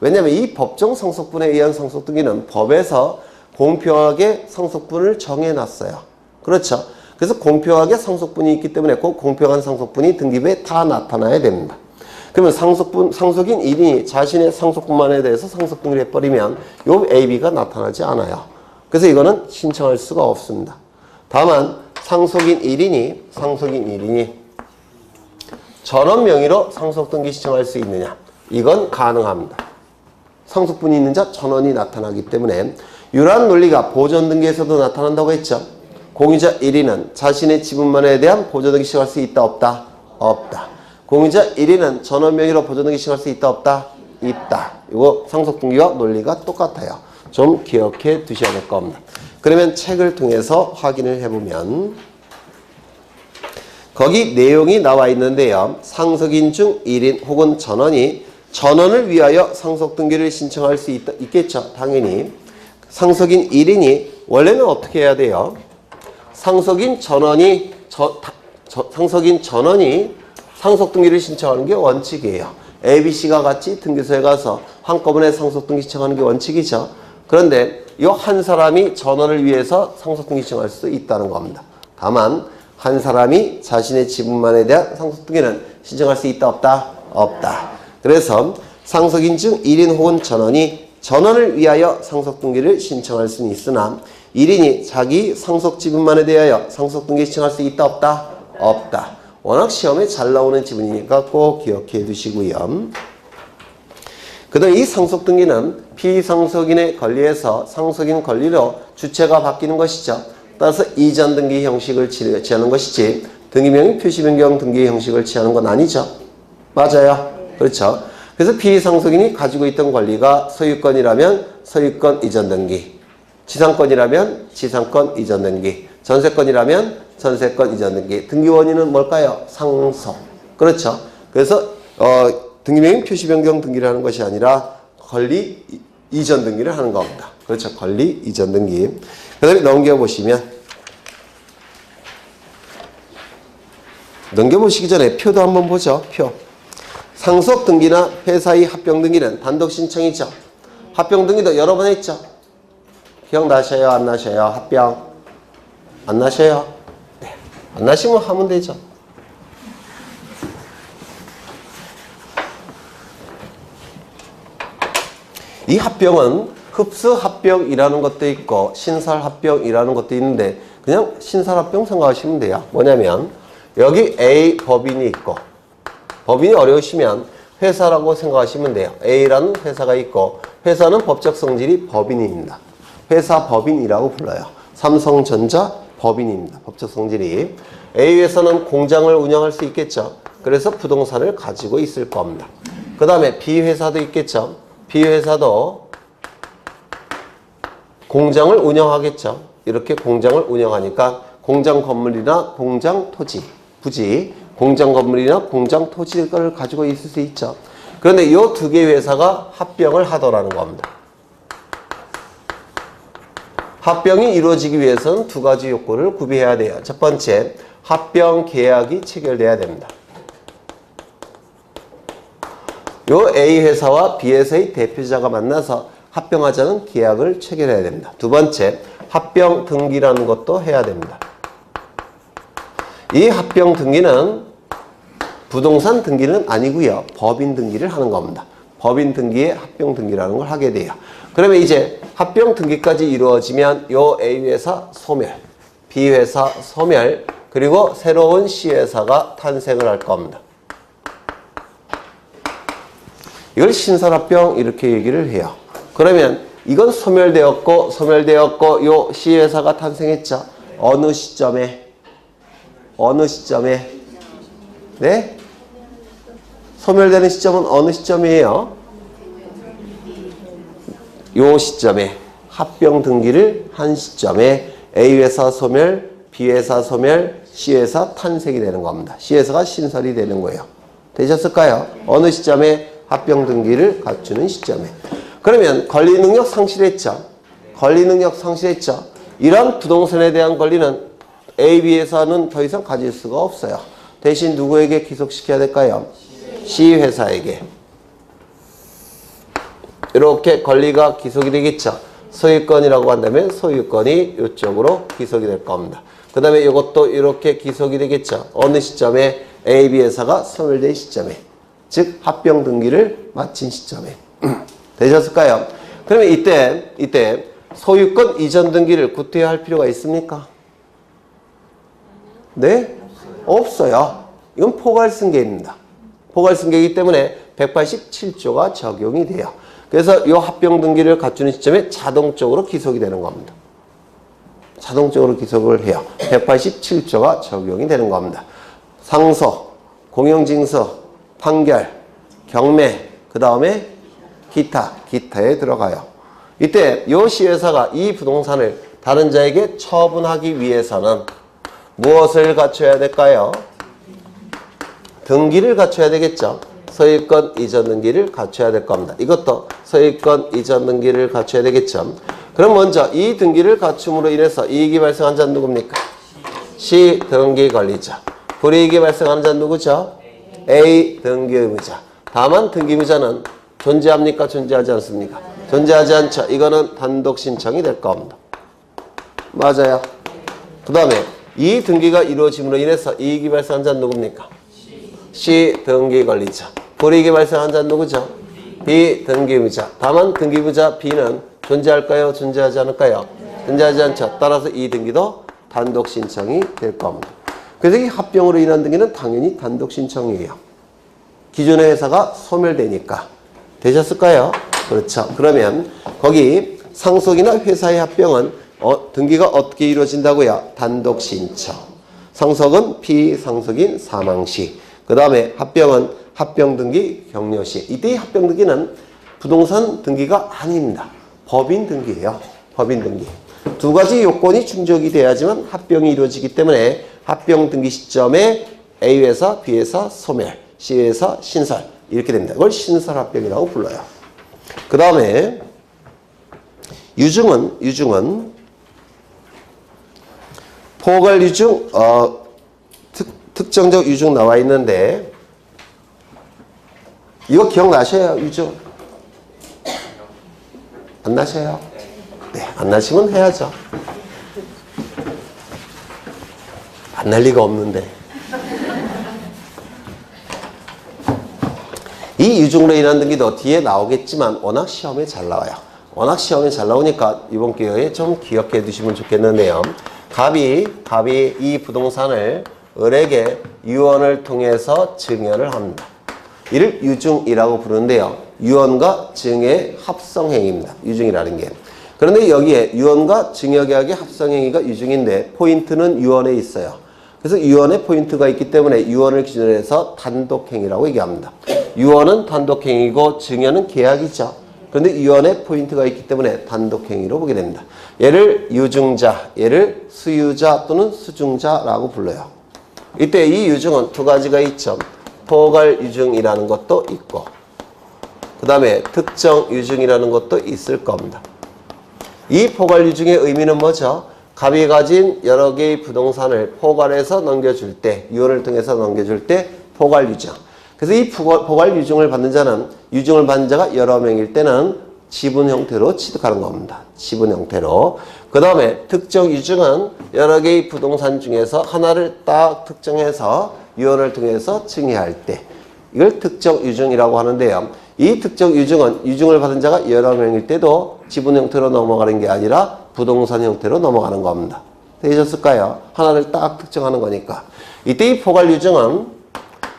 왜냐하면 이 법정 상속분에 의한 상속 등기는 법에서 공평하게 상속분을 정해놨어요. 그렇죠? 그래서 공평하게 상속분이 있기 때문에 그 공평한 상속분이 등기부에 다 나타나야 됩니다. 그러면 상속인 1인이 자신의 상속분만에 대해서 상속 등기를 해버리면 요 AB가 나타나지 않아요. 그래서 이거는 신청할 수가 없습니다. 다만 상속인 1인이 전원 명의로 상속등기 신청할 수 있느냐? 이건 가능합니다. 상속분이 있는 자 전원이 나타나기 때문에 유라한 논리가 보존등기에서도 나타난다고 했죠. 공유자 1위는 자신의 지분만에 대한 보존등기 신청할 수 있다 없다? 없다. 공유자 1위는 전원 명의로 보존등기 신청할 수 있다 없다? 있다. 이거 상속등기와 논리가 똑같아요. 좀 기억해 두셔야 될 겁니다. 그러면 책을 통해서 확인을 해보면 거기 내용이 나와 있는데요. 상속인 중 1인 혹은 전원이 전원을 위하여 상속등기를 신청할 수 있겠죠. 당연히. 상속인 1인이 원래는 어떻게 해야 돼요? 상속인 전원이 상속등기를 신청하는 게 원칙이에요. ABC가 같이 등기소에 가서 한꺼번에 상속등기 신청하는 게 원칙이죠. 그런데 이 한 사람이 전원을 위해서 상속등기 신청할 수 있다는 겁니다. 다만 한 사람이 자신의 지분만에 대한 상속등기는 신청할 수 있다 없다? 없다. 그래서 상속인 중 1인 혹은 전원이 전원을 위하여 상속등기를 신청할 수는 있으나 1인이 자기 상속 지분만에 대하여 상속등기 신청할 수 있다 없다? 없다. 워낙 시험에 잘 나오는 지분이니까 꼭 기억해 두시고요. 그 다음 이 상속등기는 피상속인의 권리에서 상속인 권리로 주체가 바뀌는 것이죠. 따라서 이전 등기 형식을 취하는 것이지 등기명의 표시 변경 등기 형식을 취하는 건 아니죠. 맞아요. 그렇죠. 그래서 피상속인이 가지고 있던 권리가 소유권이라면 소유권 이전 등기, 지상권이라면 지상권 이전 등기, 전세권이라면 전세권 이전 등기. 등기 원인은 뭘까요? 상속. 그렇죠. 그래서 등기명의 표시 변경 등기를 하는 것이 아니라 권리 이전 등기를 하는 겁니다. 그렇죠. 권리 이전 등기. 그 다음에 넘겨보시면 넘겨보시기 전에 표도 한번 보죠. 표. 상속 등기나 회사의 합병 등기는 단독 신청이죠. 합병 등기도 여러 번 했죠. 기억나셔요? 안 나셔요? 합병 안 나셔요? 네. 안 나시면 하면 되죠. 이 합병은 흡수합병이라는 것도 있고 신설합병이라는 것도 있는데 그냥 신설합병 생각하시면 돼요. 뭐냐면 여기 A 법인이 있고 법인이 어려우시면 회사라고 생각하시면 돼요. A라는 회사가 있고 회사는 법적 성질이 법인입니다. 회사 법인이라고 불러요. 삼성전자 법인입니다. 법적 성질이. A 회사는 공장을 운영할 수 있겠죠. 그래서 부동산을 가지고 있을 겁니다. 그 다음에 B 회사도 있겠죠. B 회사도 공장을 운영하겠죠. 이렇게 공장을 운영하니까 공장 건물이나 공장 토지, 부지, 공장 건물이나 공장 토지를 가지고 있을 수 있죠. 그런데 이 두 개 회사가 합병을 하더라는 겁니다. 합병이 이루어지기 위해서는 두 가지 요건을 구비해야 돼요. 첫 번째, 합병 계약이 체결돼야 됩니다. 요 A 회사와 B 회사의 대표자가 만나서 합병하자는 계약을 체결해야 됩니다. 두 번째, 합병 등기라는 것도 해야 됩니다. 이 합병 등기는 부동산 등기는 아니고요. 법인 등기를 하는 겁니다. 법인 등기에 합병 등기라는 걸 하게 돼요. 그러면 이제 합병 등기까지 이루어지면 요 A 회사 소멸, B 회사 소멸, 그리고 새로운 C 회사가 탄생을 할 겁니다. 이걸 신설합병 이렇게 얘기를 해요. 그러면 이건 소멸되었고 요 C 회사가 탄생했죠. 어느 시점에? 네? 소멸되는 시점은 어느 시점이에요? 요 시점에 합병 등기를 한 시점에 A 회사 소멸, B 회사 소멸, C 회사 탄생이 되는 겁니다. C 회사가 신설이 되는 거예요. 되셨을까요? 어느 시점에? 합병 등기를 갖추는 시점에. 그러면 권리 능력 상실했죠. 권리 능력 상실했죠. 이런 부동산에 대한 권리는 A, B 회사는 더 이상 가질 수가 없어요. 대신 누구에게 귀속시켜야 될까요? C 회사에게. 이렇게 권리가 귀속이 되겠죠. 소유권이라고 한다면 소유권이 이쪽으로 귀속이 될 겁니다. 그 다음에 이것도 이렇게 귀속이 되겠죠. 어느 시점에? A, B 회사가 소멸된 시점에. 즉 합병 등기를 마친 시점에. 되셨을까요? 그러면 이때 소유권 이전 등기를 구태할 필요가 있습니까? 네? 없어요. 이건 포괄승계입니다. 포괄승계이기 때문에 187조가 적용이 돼요. 그래서 이 합병 등기를 갖추는 시점에 자동적으로 기속이 되는 겁니다. 자동적으로 기속을 해요. 187조가 적용이 되는 겁니다. 상소, 공영징수, 판결, 경매, 그 다음에 기타에 들어가요. 이때 이 시회사가 이 부동산을 다른 자에게 처분하기 위해서는 무엇을 갖춰야 될까요? 등기를 갖춰야 되겠죠. 소유권 이전 등기를 갖춰야 될 겁니다. 이것도 소유권 이전 등기를 갖춰야 되겠죠. 그럼 먼저 이 등기를 갖춤으로 인해서 이익이 발생한 자는 누굽니까? C 등기 권리자. 불이익이 발생하는 자는 누구죠? A 등기 의무자. 다만 등기 의무자는 존재합니까? 존재하지 않습니까? 존재하지 않죠. 이거는 단독 신청이 될 겁니다. 맞아요. 그 다음에 이 등기가 이루어짐으로 인해서 이익이 발생한 자는 누굽니까? C 등기 권리자. 불이익이 발생한 자는 누구죠? B 등기 의무자. 다만 등기 의무자 B는 존재할까요? 존재하지 않을까요? 존재하지 않죠. 따라서 이 등기도 단독 신청이 될 겁니다. 그래서 이 합병으로 인한 등기는 당연히 단독 신청이에요. 기존의 회사가 소멸되니까. 되셨을까요? 그렇죠. 그러면 거기 상속이나 회사의 합병은 등기가 어떻게 이루어진다고요? 단독 신청. 상속은 피상속인 사망시. 그 다음에 합병은 합병 등기 격려시. 이때의 합병 등기는 부동산 등기가 아닙니다. 법인 등기예요. 법인 등기. 두 가지 요건이 충족이 돼야지만 합병이 이루어지기 때문에 합병 등기 시점에 A 회사, B 회사 소멸, C 회사 신설 이렇게 됩니다. 이걸 신설 합병이라고 불러요. 그 다음에 유증은 포괄 유증 특정적 유증 나와 있는데 이거 기억나셔요? 유증 안 나셔요? 네, 안 나시면 해야죠. 안 날 리가 없는데. 이 유증으로 인한 등기도 뒤에 나오겠지만 워낙 시험에 잘 나와요. 워낙 시험에 잘 나오니까 이번 기회에 좀 기억해 두시면 좋겠는데요. 갑이 이 부동산을 을에게 유언을 통해서 증여를 합니다. 이를 유증이라고 부르는데요. 유언과 증여의 합성행위입니다. 유증이라는 게. 그런데 여기에 유언과 증여계약의 합성행위가 유증인데 포인트는 유언에 있어요. 그래서 유언에 포인트가 있기 때문에 유언을 기준으로 해서 단독행위라고 얘기합니다. 유언은 단독행위고 증여는 계약이죠. 그런데 유언에 포인트가 있기 때문에 단독행위로 보게 됩니다. 얘를 유증자, 얘를 수유자 또는 수증자라고 불러요. 이때 이 유증은 두 가지가 있죠. 포괄 유증이라는 것도 있고 그 다음에 특정 유증이라는 것도 있을 겁니다. 이 포괄 유증의 의미는 뭐죠? 갑이 가진 여러 개의 부동산을 포괄해서 넘겨줄 때, 유언을 통해서 넘겨줄 때 포괄 유증. 그래서 이 포괄 유증을 받는 자는, 유증을 받는 자가 여러 명일 때는 지분 형태로 취득하는 겁니다. 지분 형태로. 그 다음에 특정 유증은 여러 개의 부동산 중에서 하나를 딱 특정해서 유언을 통해서 증여할 때 이걸 특정 유증이라고 하는데요. 이 특정 유증은 유증을 받은 자가 여러 명일 때도 지분 형태로 넘어가는 게 아니라 부동산 형태로 넘어가는 겁니다. 되셨을까요? 하나를 딱 특정하는 거니까. 이때 이 포괄 유증은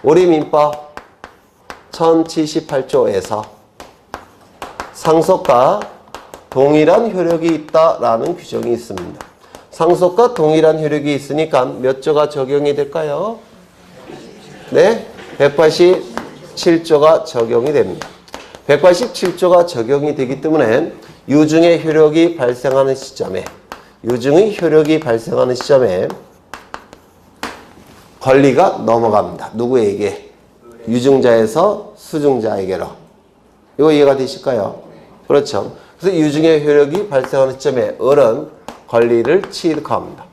우리 민법 1078조에서 상속과 동일한 효력이 있다라는 규정이 있습니다. 상속과 동일한 효력이 있으니까 몇 조가 적용이 될까요? 네, 187조가 적용이 됩니다. 187조가 적용이 되기 때문에 유증의 효력이 발생하는 시점에 권리가 넘어갑니다. 누구에게? 유증자에서 수증자에게로. 이거 이해가 되실까요? 그렇죠. 그래서 유증의 효력이 발생하는 시점에 을은 권리를 취득합니다.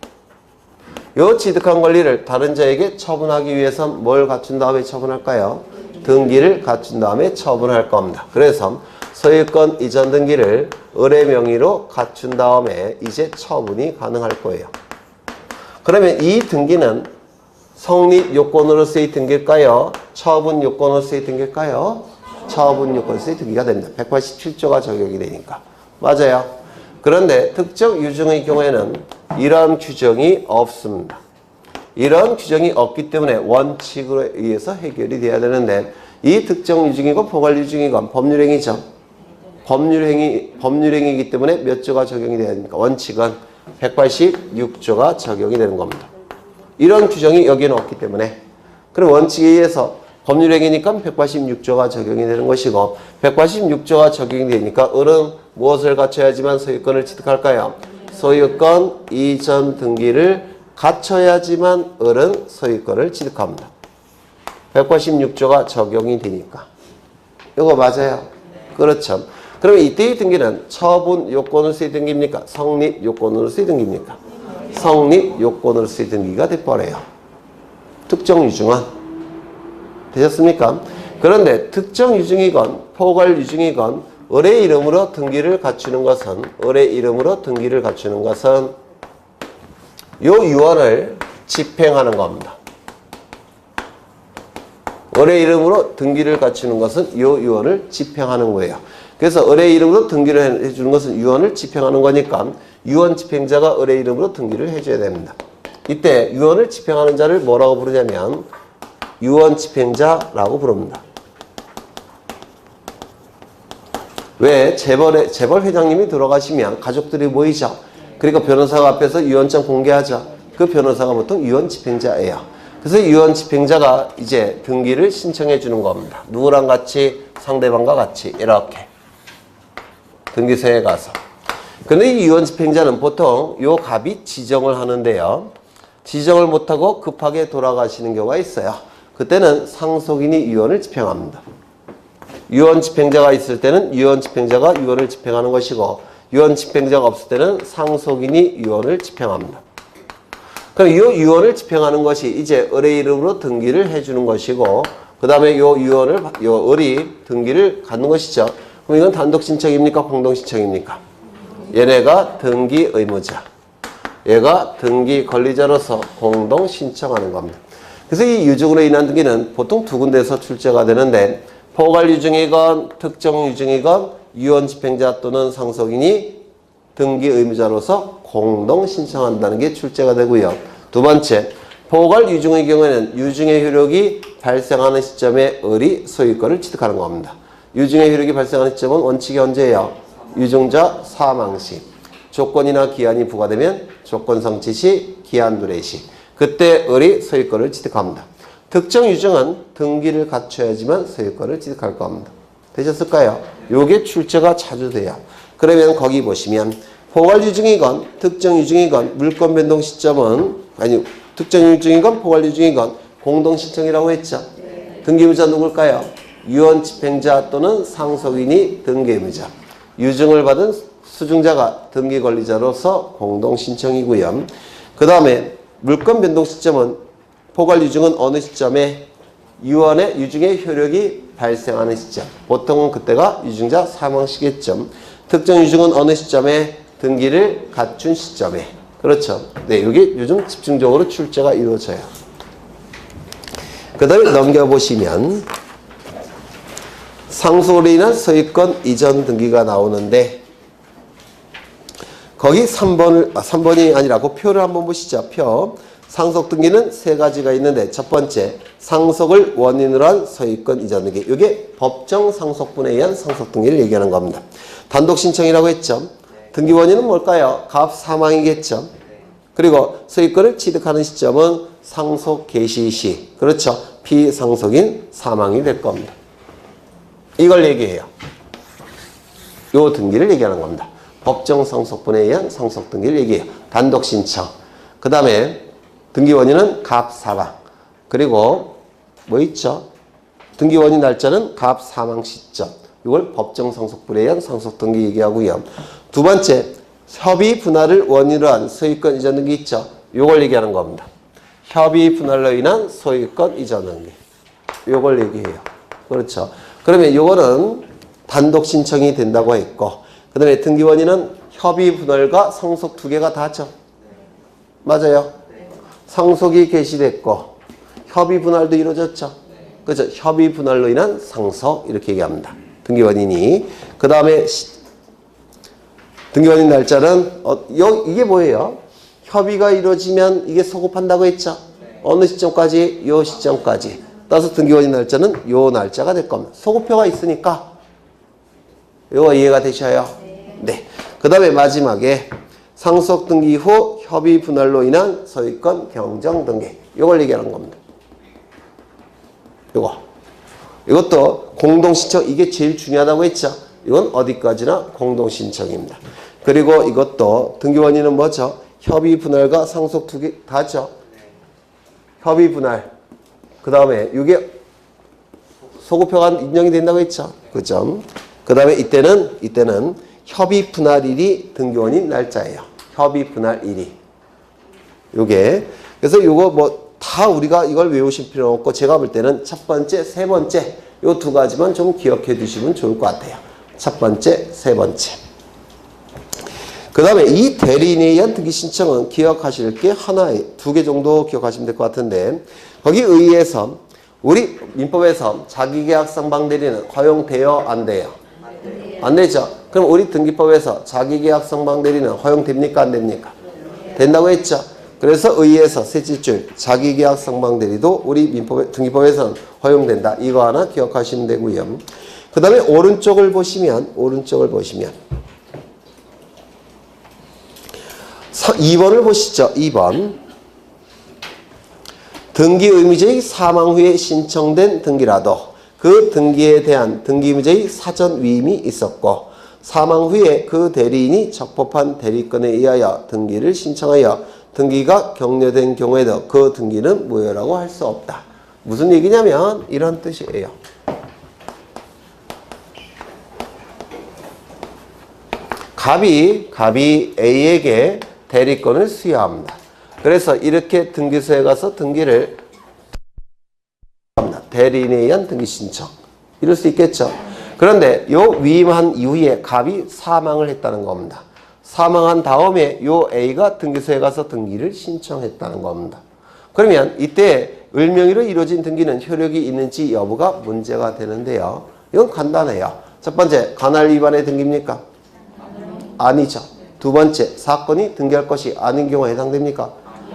이 취득한 권리를 다른 자에게 처분하기 위해서 뭘 갖춘 다음에 처분할까요? 등기를 갖춘 다음에 처분할 겁니다. 그래서 소유권 이전 등기를 을의 명의로 갖춘 다음에 이제 처분이 가능할 거예요. 그러면 이 등기는 성립 요건으로서의 등기일까요? 처분 요건으로서의 등기일까요? 처분 요건으로서의 등기가 됩니다. 187조가 적용이 되니까. 맞아요. 그런데 특정 유증의 경우에는 이러한 규정이 없습니다. 이런 규정이 없기 때문에 원칙으로 의해서 해결이 돼야 되는데 이 특정 유증이고 포괄 유증이건 법률행위죠. 법률행위이기 때문에 몇 조가 적용이 돼야 됩니까? 원칙은 186조가 적용이 되는 겁니다. 이런 규정이 여기는 없기 때문에 그럼 원칙에 의해서 법률행위니까 186조가 적용이 되는 것이고 186조가 적용이 되니까 을은 무엇을 갖춰야지만 소유권을 취득할까요? 소유권 이전 등기를 갖춰야지만 을은 소유권을 취득합니다. 186조가 적용이 되니까. 이거 맞아요? 그렇죠. 그러면 이때의 등기는 처분 요건으로서의 등기입니까? 성립 요건으로서의 등기입니까? 성립 요건으로서의 등기가 돼버려요. 특정 유증은. 되셨습니까? 그런데 특정 유증이건 포괄 유증이건 을의 이름으로 등기를 갖추는 것은 을의 이름으로 등기를 갖추는 것은 요 유언을 집행하는 겁니다. 을의 이름으로 등기를 갖추는 것은 요 유언을 집행하는 거예요. 그래서 을의 이름으로 등기를 해주는 것은 유언을 집행하는 거니까 유언 집행자가 을의 이름으로 등기를 해줘야 됩니다. 이때 유언을 집행하는 자를 뭐라고 부르냐면 유언 집행자라고 부릅니다. 왜? 재벌 회장님이 들어가시면 가족들이 모이죠. 그리고 변호사가 앞에서 유언장 공개하죠. 그 변호사가 보통 유언 집행자예요. 그래서 유언 집행자가 이제 등기를 신청해 주는 겁니다. 누구랑 같이? 상대방과 같이 이렇게 등기소에 가서. 근데 이 유언 집행자는 보통 요 갑이 지정을 하는데요. 지정을 못하고 급하게 돌아가시는 경우가 있어요. 그때는 상속인이 유언을 집행합니다. 유언 집행자가 있을 때는 유언 집행자가 유언을 집행하는 것이고 유언 집행자가 없을 때는 상속인이 유언을 집행합니다. 그럼 이 유언을 집행하는 것이 이제 을의 이름으로 등기를 해주는 것이고 그 다음에 요 유언을 요 을이 등기를 갖는 것이죠. 그럼 이건 단독 신청입니까? 공동 신청입니까? 얘네가 등기 의무자, 얘가 등기 권리자로서 공동 신청하는 겁니다. 그래서 이 유증으로 인한 등기는 보통 두 군데에서 출제가 되는데 포괄 유증이건 특정 유증이건 유언 집행자 또는 상속인이 등기 의무자로서 공동 신청한다는 게 출제가 되고요. 두 번째, 포괄 유증의 경우에는 유증의 효력이 발생하는 시점에 을이 소유권을 취득하는 겁니다. 유증의 효력이 발생하는 시점은 원칙이 언제예요? 유증자 사망 시. 조건이나 기한이 부과되면 조건 성취 시, 기한 도래 시. 그때 을이 소유권을 취득합니다. 특정 유증은 등기를 갖춰야지만 소유권을 취득할 겁니다. 되셨을까요? 요게 출제가 자주 돼요. 그러면 거기 보시면 포괄 유증이건 특정 유증이건 물권 변동 시점은 특정 유증이건 포괄 유증이건 공동 신청이라고 했죠. 등기 의무자 누굴까요? 유언 집행자 또는 상속인이 등기 의무자. 유증을 받은 수증자가 등기 권리자로서 공동 신청이고요. 그 다음에 물권 변동 시점은 포괄 유증은 어느 시점에 유언의 유증의 효력이 발생하는 시점. 보통은 그때가 유증자 사망 시기점. 특정 유증은 어느 시점에 등기를 갖춘 시점에. 그렇죠. 네, 이게 요즘 집중적으로 출제가 이루어져요. 그 다음에 넘겨보시면 상속으로 인한 소유권 이전 등기가 나오는데 거기 3번이 아니라 그 표를 한번 보시죠. 표. 상속 등기는 세 가지가 있는데 첫 번째, 상속을 원인으로 한 소유권 이전 등기. 이게 법정 상속분에 의한 상속 등기를 얘기하는 겁니다. 단독 신청이라고 했죠. 등기 원인은 뭘까요? 갑 사망이겠죠. 그리고 소유권을 취득하는 시점은 상속 개시 시. 그렇죠. 피상속인 사망이 될 겁니다. 이걸 얘기해요. 요 등기를 얘기하는 겁니다. 법정 상속분에 의한 상속 등기를 얘기해요. 단독 신청. 그 다음에 등기 원인은 갑 사망. 그리고 뭐 있죠? 등기 원인 날짜는 갑 사망 시점. 이걸 법정 상속분에 의한 상속 등기 얘기하고요. 두 번째, 협의 분할을 원인으로 한 소유권 이전 등기 있죠? 이걸 얘기하는 겁니다. 협의 분할로 인한 소유권 이전 등기. 이걸 얘기해요. 그렇죠. 그러면 이거는 단독 신청이 된다고 했고, 그 다음에 등기 원인은 협의 분할과 상속 두 개가 다죠. 맞아요. 상속이 개시됐고 협의 분할도 이루어졌죠. 그렇죠. 협의 분할로 인한 상속 이렇게 얘기합니다. 등기 원인이. 그 다음에 등기 원인 날짜는 이게 뭐예요? 협의가 이루어지면 이게 소급한다고 했죠. 어느 시점까지? 요 시점까지. 따라서 등기 원인 날짜는 요 날짜가 될 겁니다. 소급표가 있으니까 이거 이해가 되셔요? 네. 그 다음에 마지막에 상속 등기 후 협의 분할로 인한 소유권 경정 등기. 이걸 얘기하는 겁니다. 이것도 공동 신청. 이게 제일 중요하다고 했죠. 이건 어디까지나 공동 신청입니다. 그 그리고 이것도 등기원인은 뭐죠? 협의 분할과 상속 두 개 다죠. 협의 분할. 그 다음에 이게 소급표가 인정이 된다고 했죠. 그죠? 그 다음에 이때는 협의 분할일이 등기원인 날짜예요. 협의 분할일이. 요게. 그래서 요거 뭐 다 우리가 이걸 외우실 필요 없고 제가 볼 때는 첫 번째, 세 번째 요 두 가지만 좀 기억해 두시면 좋을 것 같아요. 첫 번째, 세 번째. 그 다음에 이 대리인에 의한 등기 신청은 기억하실 게 두 개 정도 기억하시면 될 것 같은데 거기 의해서 우리 민법에서 자기계약상 대리는 허용돼요? 안 돼요? 안 되죠. 그럼 우리 등기법에서 자기계약상 대리는 허용됩니까? 안 됩니까? 된다고 했죠. 그래서 의해서 셋째 줄 자기계약상 대리도 우리 등기법에서는 허용된다. 이거 하나 기억하시면 되고요. 그 다음에 오른쪽을 보시면 2번을 보시죠. 2번. 등기 의무자의 사망 후에 신청된 등기라도 그 등기에 대한 등기 의무자의 사전 위임이 있었고 사망 후에 그 대리인이 적법한 대리권에 의하여 등기를 신청하여 등기가 격려된 경우에도 그 등기는 무효라고 할 수 없다. 무슨 얘기냐면 이런 뜻이에요. 갑이 A에게 대리권을 수여합니다. 그래서 이렇게 등기소에 가서 등기를 합니다. 대리인에 의한 등기 신청. 이럴 수 있겠죠. 그런데 요 위임한 이후에 갑이 사망을 했다는 겁니다. 사망한 다음에 요 A가 등기소에 가서 등기를 신청했다는 겁니다. 그러면 이때 을명의로 이루어진 등기는 효력이 있는지 여부가 문제가 되는데요. 이건 간단해요. 첫 번째, 관할 위반의 등기입니까? 아니죠. 두 번째, 사건이 등기할 것이 아닌 경우에 해당됩니까?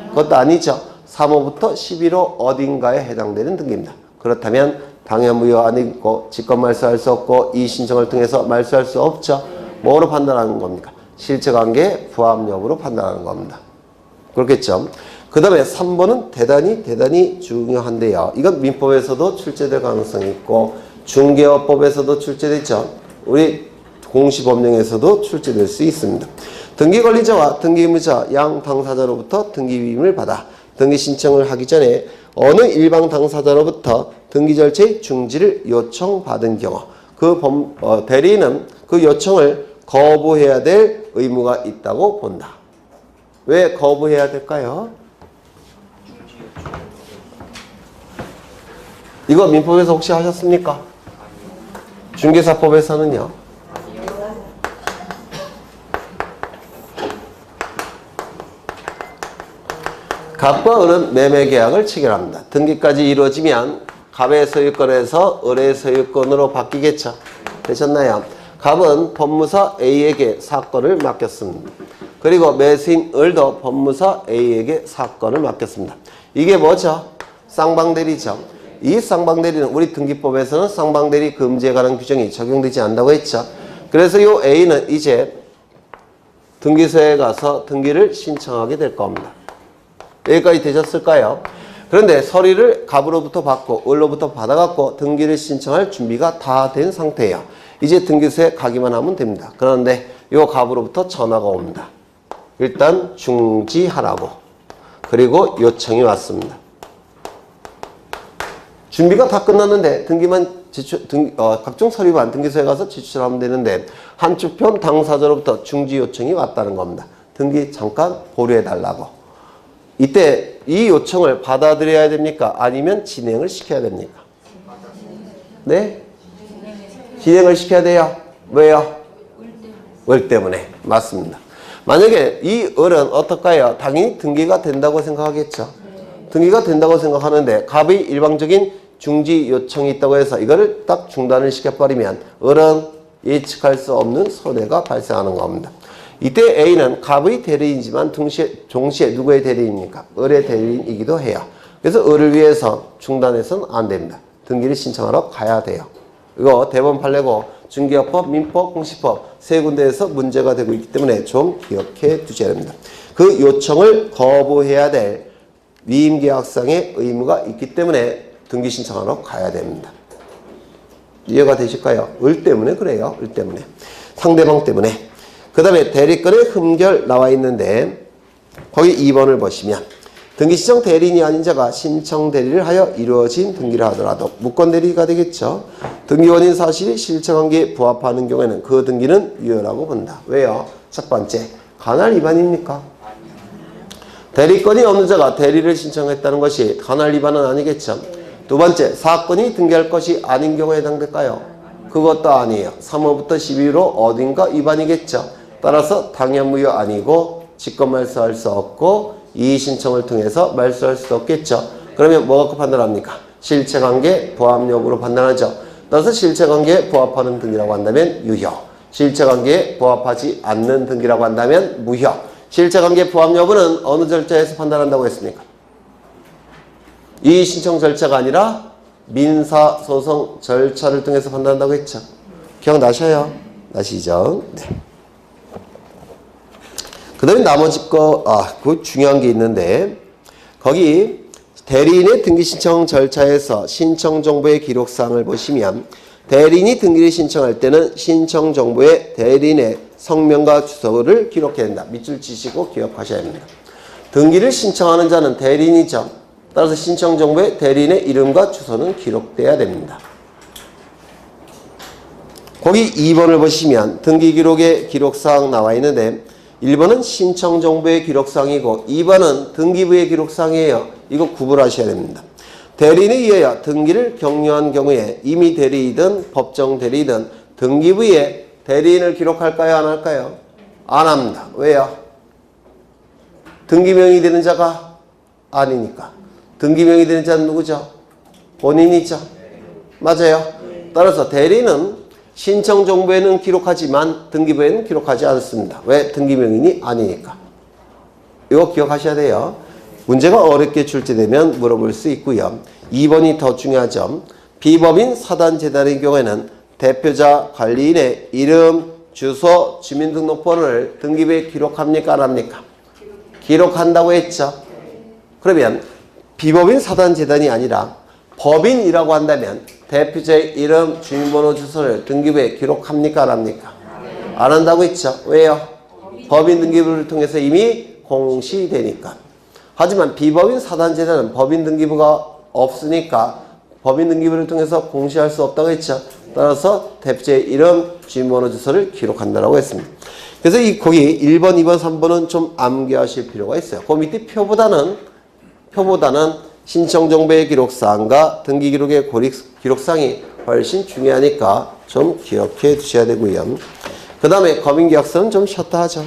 그것도 아니죠. 3호부터 11호 어딘가에 해당되는 등기입니다. 그렇다면 당연 무효 아니고 직권 말소할 수 없고 이 신청을 통해서 말소할 수 없죠. 뭐로 판단하는 겁니까? 실체관계 부합 여부로 판단하는 겁니다. 그렇겠죠. 그 다음에 3번은 대단히 중요한데요. 이건 민법에서도 출제될 가능성이 있고 중개업법에서도 출제됐죠. 우리 공시법령에서도 출제될 수 있습니다. 등기권리자와 등기의무자 양 당사자로부터 등기위임을 받아 등기 신청을 하기 전에 어느 일방 당사자로부터 등기 절차의 중지를 요청받은 경우 대리인은 그 요청을 거부해야 될 의무가 있다고 본다. 왜 거부해야 될까요? 이거 민법에서 혹시 하셨습니까? 중개사법에서는요. 갑과 을은 매매 계약을 체결합니다. 등기까지 이루어지면 갑의 소유권에서 을의 소유권으로 바뀌겠죠. 되셨나요? 갑은 법무사 A에게 사건을 맡겼습니다. 그리고 매수인 을도 법무사 A에게 사건을 맡겼습니다. 이게 뭐죠? 쌍방대리죠. 이 쌍방대리는 우리 등기법에서는 쌍방대리 금지에 관한 규정이 적용되지 않는다고 했죠. 그래서 이 A는 이제 등기소에 가서 등기를 신청하게 될 겁니다. 여기까지 되셨을까요? 그런데 서류를 갑으로부터 받고 을로부터 받아갖고 등기를 신청할 준비가 다 된 상태예요. 이제 등기소에 가기만 하면 됩니다. 그런데 요 갑으로부터 전화가 옵니다. 일단 중지하라고. 그리고 요청이 왔습니다. 준비가 다 끝났는데 각종 서류만 등기소에 가서 제출하면 되는데 한쪽편 당사자로부터 중지 요청이 왔다는 겁니다. 등기 잠깐 보류해달라고. 이때 이 요청을 받아들여야 됩니까? 아니면 진행을 시켜야 됩니까? 네? 진행을 시켜야 돼요. 왜요? 을 때문에. 맞습니다. 만약에 이 을은 어떨까요? 당연히 등기가 된다고 생각하겠죠. 등기가 된다고 생각하는데 갑의 일방적인 중지 요청이 있다고 해서 이거를 딱 중단을 시켜버리면 을은 예측할 수 없는 손해가 발생하는 겁니다. 이때 A는 갑의 대리인이지만 동시에 누구의 대리인입니까? 을의 대리인이기도 해요. 그래서 을을 위해서 중단해서는 안 됩니다. 등기를 신청하러 가야 돼요. 이거 대법원 판례고 중개업법, 민법, 공시법 세 군데에서 문제가 되고 있기 때문에 좀 기억해 두셔야 됩니다. 그 요청을 거부해야 될 위임계약상의 의무가 있기 때문에 등기 신청하러 가야 됩니다. 이해가 되실까요? 을 때문에 그래요. 을 때문에. 상대방 때문에. 그 다음에 대리권의 흠결 나와 있는데 거기 2번을 보시면 등기 신청 대리인이 아닌 자가 신청 대리를 하여 이루어진 등기를 하더라도 무권 대리가 되겠죠. 등기 원인 사실이 실체관계에 부합하는 경우에는 그 등기는 유효라고 본다. 왜요? 첫 번째, 간할 위반입니까? 대리권이 없는 자가 대리를 신청했다는 것이 간할 위반은 아니겠죠. 두 번째, 사건이 등기할 것이 아닌 경우에 해당될까요? 그것도 아니에요. 3호부터 12호로 어딘가 위반이겠죠. 따라서 당연 무효 아니고 직권 말소할 수 없고 이의 신청을 통해서 말소할 수도 없겠죠. 그러면 뭐 갖고 판단합니까? 실체관계 부합 여부로 판단하죠. 따라서 실체관계에 부합하는 등기라고 한다면 유효, 실체관계에 부합하지 않는 등기라고 한다면 무효. 실체관계 부합 여부는 어느 절차에서 판단한다고 했습니까? 이의 신청 절차가 아니라 민사소송 절차를 통해서 판단한다고 했죠. 기억나셔요? 나시죠? 네. 그 다음에 나머지 그 중요한 게 있는데, 거기 대리인의 등기 신청 절차에서 신청 정보의 기록사항을 보시면, 대리인이 등기를 신청할 때는 신청 정보에 대리인의 성명과 주소를 기록해야 된다. 밑줄 치시고 기억하셔야 합니다. 등기를 신청하는 자는 대리인이죠. 따라서 신청 정보에 대리인의 이름과 주소는 기록돼야 됩니다. 거기 2번을 보시면 등기 기록에 기록사항 나와 있는데, 1번은 신청 정보의 기록사항이고 2번은 등기부의 기록사항이에요. 이거 구분하셔야 됩니다. 대리인에 의하여 등기를 격려한 경우에 임의 대리이든 법정 대리이든 등기부에 대리인을 기록할까요? 안 할까요? 안 합니다. 왜요? 등기명의 되는 자가 아니니까. 등기명의 되는 자는 누구죠? 본인이죠. 맞아요. 따라서 대리인은 신청 정보에는 기록하지만 등기부에는 기록하지 않습니다. 왜? 등기명인이 아니니까. 이거 기억하셔야 돼요. 문제가 어렵게 출제되면 물어볼 수 있고요. 2번이 더 중요하죠. 비법인 사단재단의 경우에는 대표자 관리인의 이름, 주소, 주민등록번호를 등기부에 기록합니까? 안 합니까? 기록한다고 했죠. 그러면 비법인 사단재단이 아니라 법인이라고 한다면 대표자의 이름, 주민번호, 주소를 등기부에 기록합니까? 안 합니까? 안 한다고 했죠. 왜요? 법인 등기부를 통해서 이미 공시되니까. 하지만 비법인 사단재단은 법인 등기부가 없으니까 법인 등기부를 통해서 공시할 수 없다고 했죠. 따라서 대표자의 이름, 주민번호, 주소를 기록한다고 했습니다. 그래서 거기 1번, 2번, 3번은 좀 암기하실 필요가 있어요. 그 밑에 표보다는 신청 정보의 기록사항과 등기 기록의 기록사항이 훨씬 중요하니까 좀 기억해 두셔야 되고요. 그 다음에 검인계약서는 좀 쉬었다 하죠.